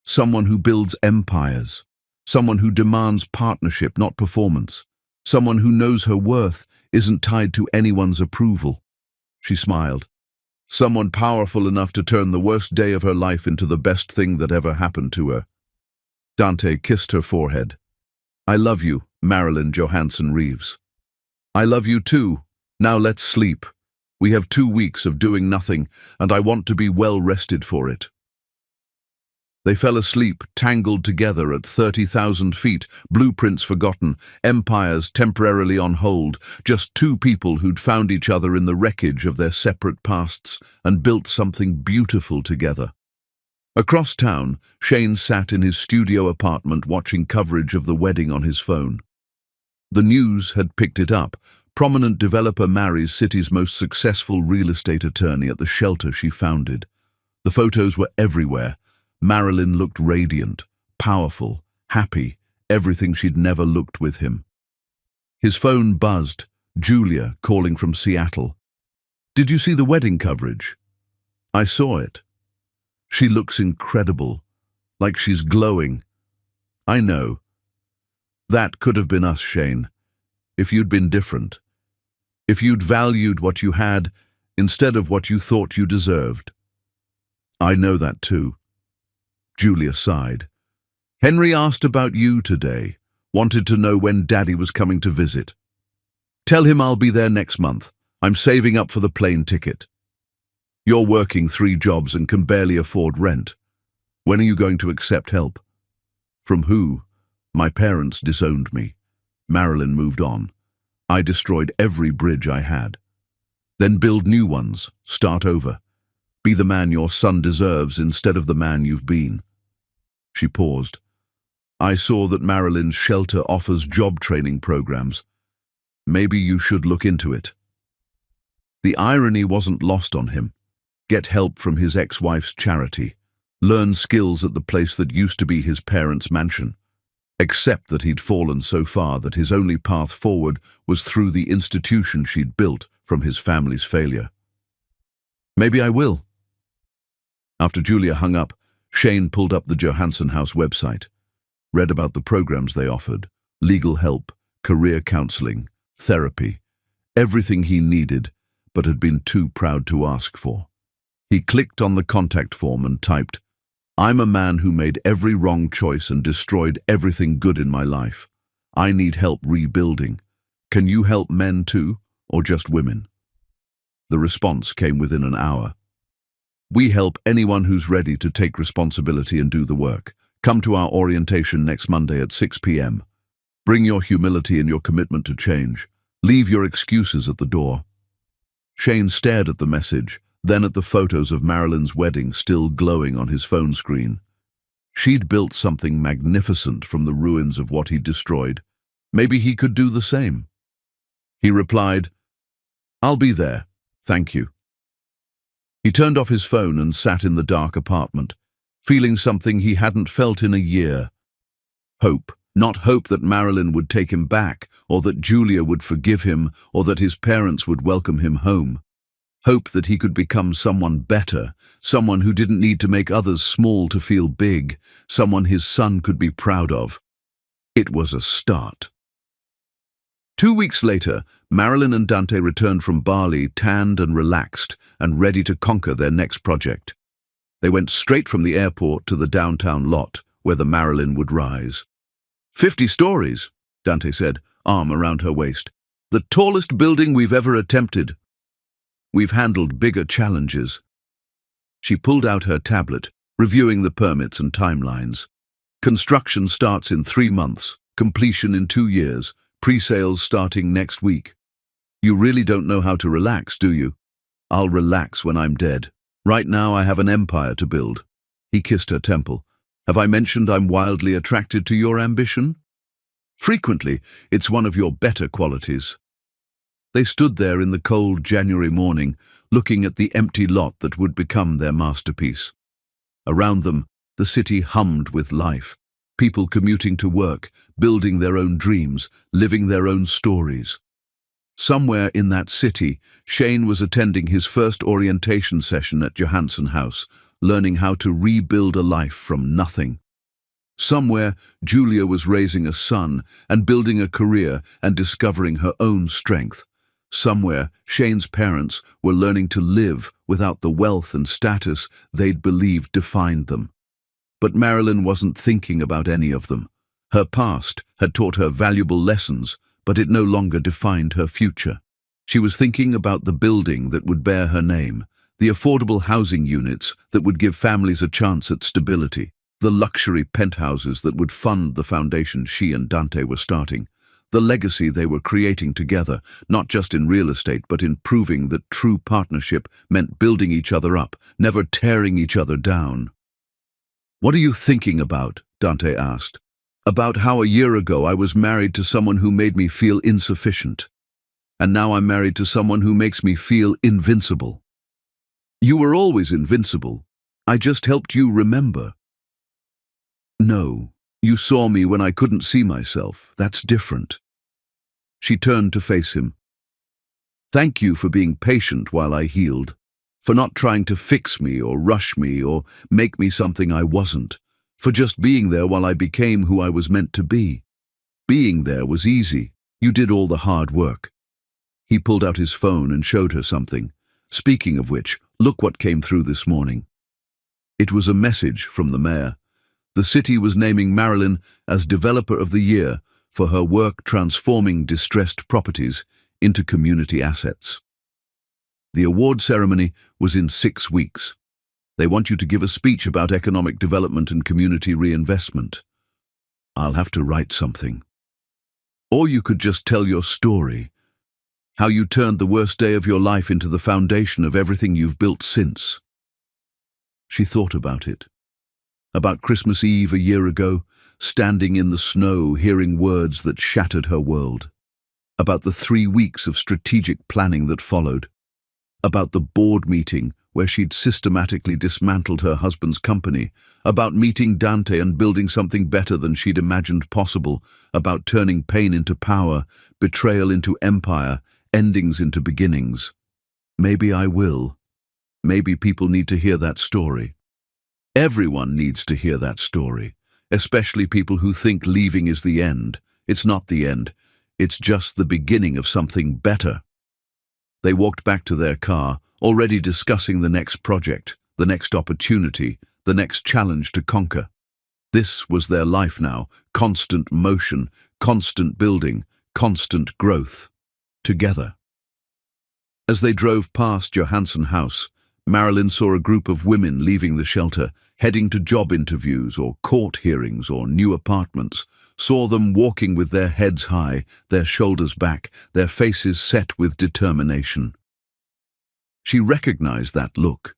Someone who builds empires. Someone who demands partnership, not performance. Someone who knows her worth isn't tied to anyone's approval. She smiled. Someone powerful enough to turn the worst day of her life into the best thing that ever happened to her. Dante kissed her forehead. I love you, Marilyn Johansson Reeves. I love you too. Now let's sleep. We have 2 weeks of doing nothing, and I want to be well rested for it. They fell asleep, tangled together at 30,000 feet, blueprints forgotten, empires temporarily on hold, just two people who'd found each other in the wreckage of their separate pasts and built something beautiful together. Across town, Shane sat in his studio apartment watching coverage of the wedding on his phone. The news had picked it up. Prominent developer marries city's most successful real estate attorney at the shelter she founded. The photos were everywhere. Marilyn looked radiant, powerful, happy, everything she'd never looked with him. His phone buzzed, Julia calling from Seattle. Did you see the wedding coverage? I saw it. She looks incredible, like she's glowing. I know. That could have been us, Shane, if you'd been different. If you'd valued what you had instead of what you thought you deserved. I know that too. Julia sighed. Henry asked about you today, wanted to know when Daddy was coming to visit. Tell him I'll be there next month. I'm saving up for the plane ticket. You're working 3 jobs and can barely afford rent. When are you going to accept help? From who? My parents disowned me. Marilyn moved on. I destroyed every bridge I had. Then build new ones, start over. Be the man your son deserves instead of the man you've been. She paused. I saw that Marilyn's shelter offers job training programs. Maybe you should look into it. The irony wasn't lost on him. Get help from his ex-wife's charity. Learn skills at the place that used to be his parents' mansion. Accept that he'd fallen so far that his only path forward was through the institution she'd built from his family's failure. Maybe I will. After Julia hung up, Shane pulled up the Johansson House website, read about the programs they offered, legal help, career counseling, therapy, everything he needed but had been too proud to ask for. He clicked on the contact form and typed, I'm a man who made every wrong choice and destroyed everything good in my life. I need help rebuilding. Can you help men too, or just women? The response came within an hour. We help anyone who's ready to take responsibility and do the work. Come to our orientation next Monday at 6 p.m. Bring your humility and your commitment to change. Leave your excuses at the door. Shane stared at the message, then at the photos of Marilyn's wedding still glowing on his phone screen. She'd built something magnificent from the ruins of what he'd destroyed. Maybe he could do the same. He replied, I'll be there, thank you. He turned off his phone and sat in the dark apartment, feeling something he hadn't felt in a year. Hope. Not hope that Marilyn would take him back, or that Julia would forgive him, or that his parents would welcome him home. Hope that he could become someone better, someone who didn't need to make others small to feel big, someone his son could be proud of. It was a start. 2 weeks later, Marilyn and Dante returned from Bali, tanned and relaxed, and ready to conquer their next project. They went straight from the airport to the downtown lot, where the Marilyn would rise. 50 stories, Dante said, arm around her waist. The tallest building we've ever attempted. We've handled bigger challenges. She pulled out her tablet, reviewing the permits and timelines. Construction starts in 3 months, completion in 2 years, pre-sales starting next week. You really don't know how to relax, do you? I'll relax when I'm dead. Right now I have an empire to build. He kissed her temple. Have I mentioned I'm wildly attracted to your ambition? Frequently, it's one of your better qualities. They stood there in the cold January morning, looking at the empty lot that would become their masterpiece. Around them, the city hummed with life, people commuting to work, building their own dreams, living their own stories. Somewhere in that city, Shane was attending his first orientation session at Johansson House, learning how to rebuild a life from nothing. Somewhere, Julia was raising a son and building a career and discovering her own strength. Somewhere, Shane's parents were learning to live without the wealth and status they'd believed defined them. But Marilyn wasn't thinking about any of them. Her past had taught her valuable lessons, but it no longer defined her future. She was thinking about the building that would bear her name, the affordable housing units that would give families a chance at stability, the luxury penthouses that would fund the foundation she and Dante were starting, the legacy they were creating together, not just in real estate, but in proving that true partnership meant building each other up, never tearing each other down. "What are you thinking about?" Dante asked. "About how a year ago I was married to someone who made me feel insufficient. And now I'm married to someone who makes me feel invincible." "You were always invincible. I just helped you remember." "No, you saw me when I couldn't see myself. That's different." She turned to face him. "Thank you for being patient while I healed, for not trying to fix me or rush me or make me something I wasn't, for just being there while I became who I was meant to be. Being there was easy. You did all the hard work." He pulled out his phone and showed her something. "Speaking of which, look what came through this morning." It was a message from the mayor. The city was naming Marilyn as Developer of the Year for her work transforming distressed properties into community assets. The award ceremony was in 6 weeks. "They want you to give a speech about economic development and community reinvestment." "I'll have to write something." "Or you could just tell your story, how you turned the worst day of your life into the foundation of everything you've built since." She thought about it. About Christmas Eve a year ago, standing in the snow, hearing words that shattered her world. About the 3 weeks of strategic planning that followed. About the board meeting where she'd systematically dismantled her husband's company. About meeting Dante and building something better than she'd imagined possible. About turning pain into power, betrayal into empire, endings into beginnings. Maybe I will. Maybe people need to hear that story. Everyone needs to hear that story, especially people who think leaving is the end. It's not the end. It's just the beginning of something better. They walked back to their car, already discussing the next project, the next opportunity, the next challenge to conquer. This was their life now, constant motion, constant building, constant growth. Together. As they drove past Johansson House, Marilyn saw a group of women leaving the shelter, heading to job interviews or court hearings or new apartments, saw them walking with their heads high, their shoulders back, their faces set with determination. She recognized that look.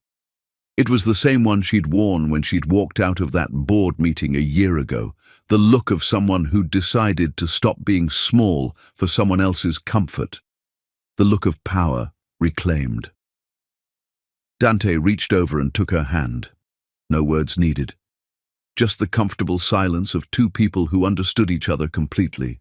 It was the same one she'd worn when she'd walked out of that board meeting a year ago, the look of someone who'd decided to stop being small for someone else's comfort, the look of power reclaimed. Dante reached over and took her hand. No words needed. Just the comfortable silence of two people who understood each other completely.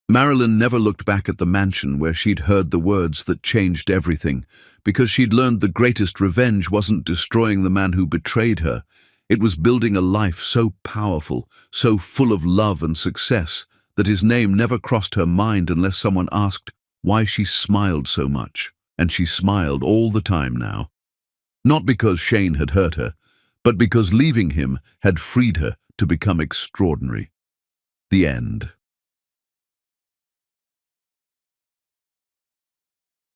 Marilyn never looked back at the mansion where she'd heard the words that changed everything, because she'd learned the greatest revenge wasn't destroying the man who betrayed her. It was building a life so powerful, so full of love and success, that his name never crossed her mind unless someone asked why she smiled so much. And she smiled all the time now. Not because Shane had hurt her, but because leaving him had freed her to become extraordinary. The end.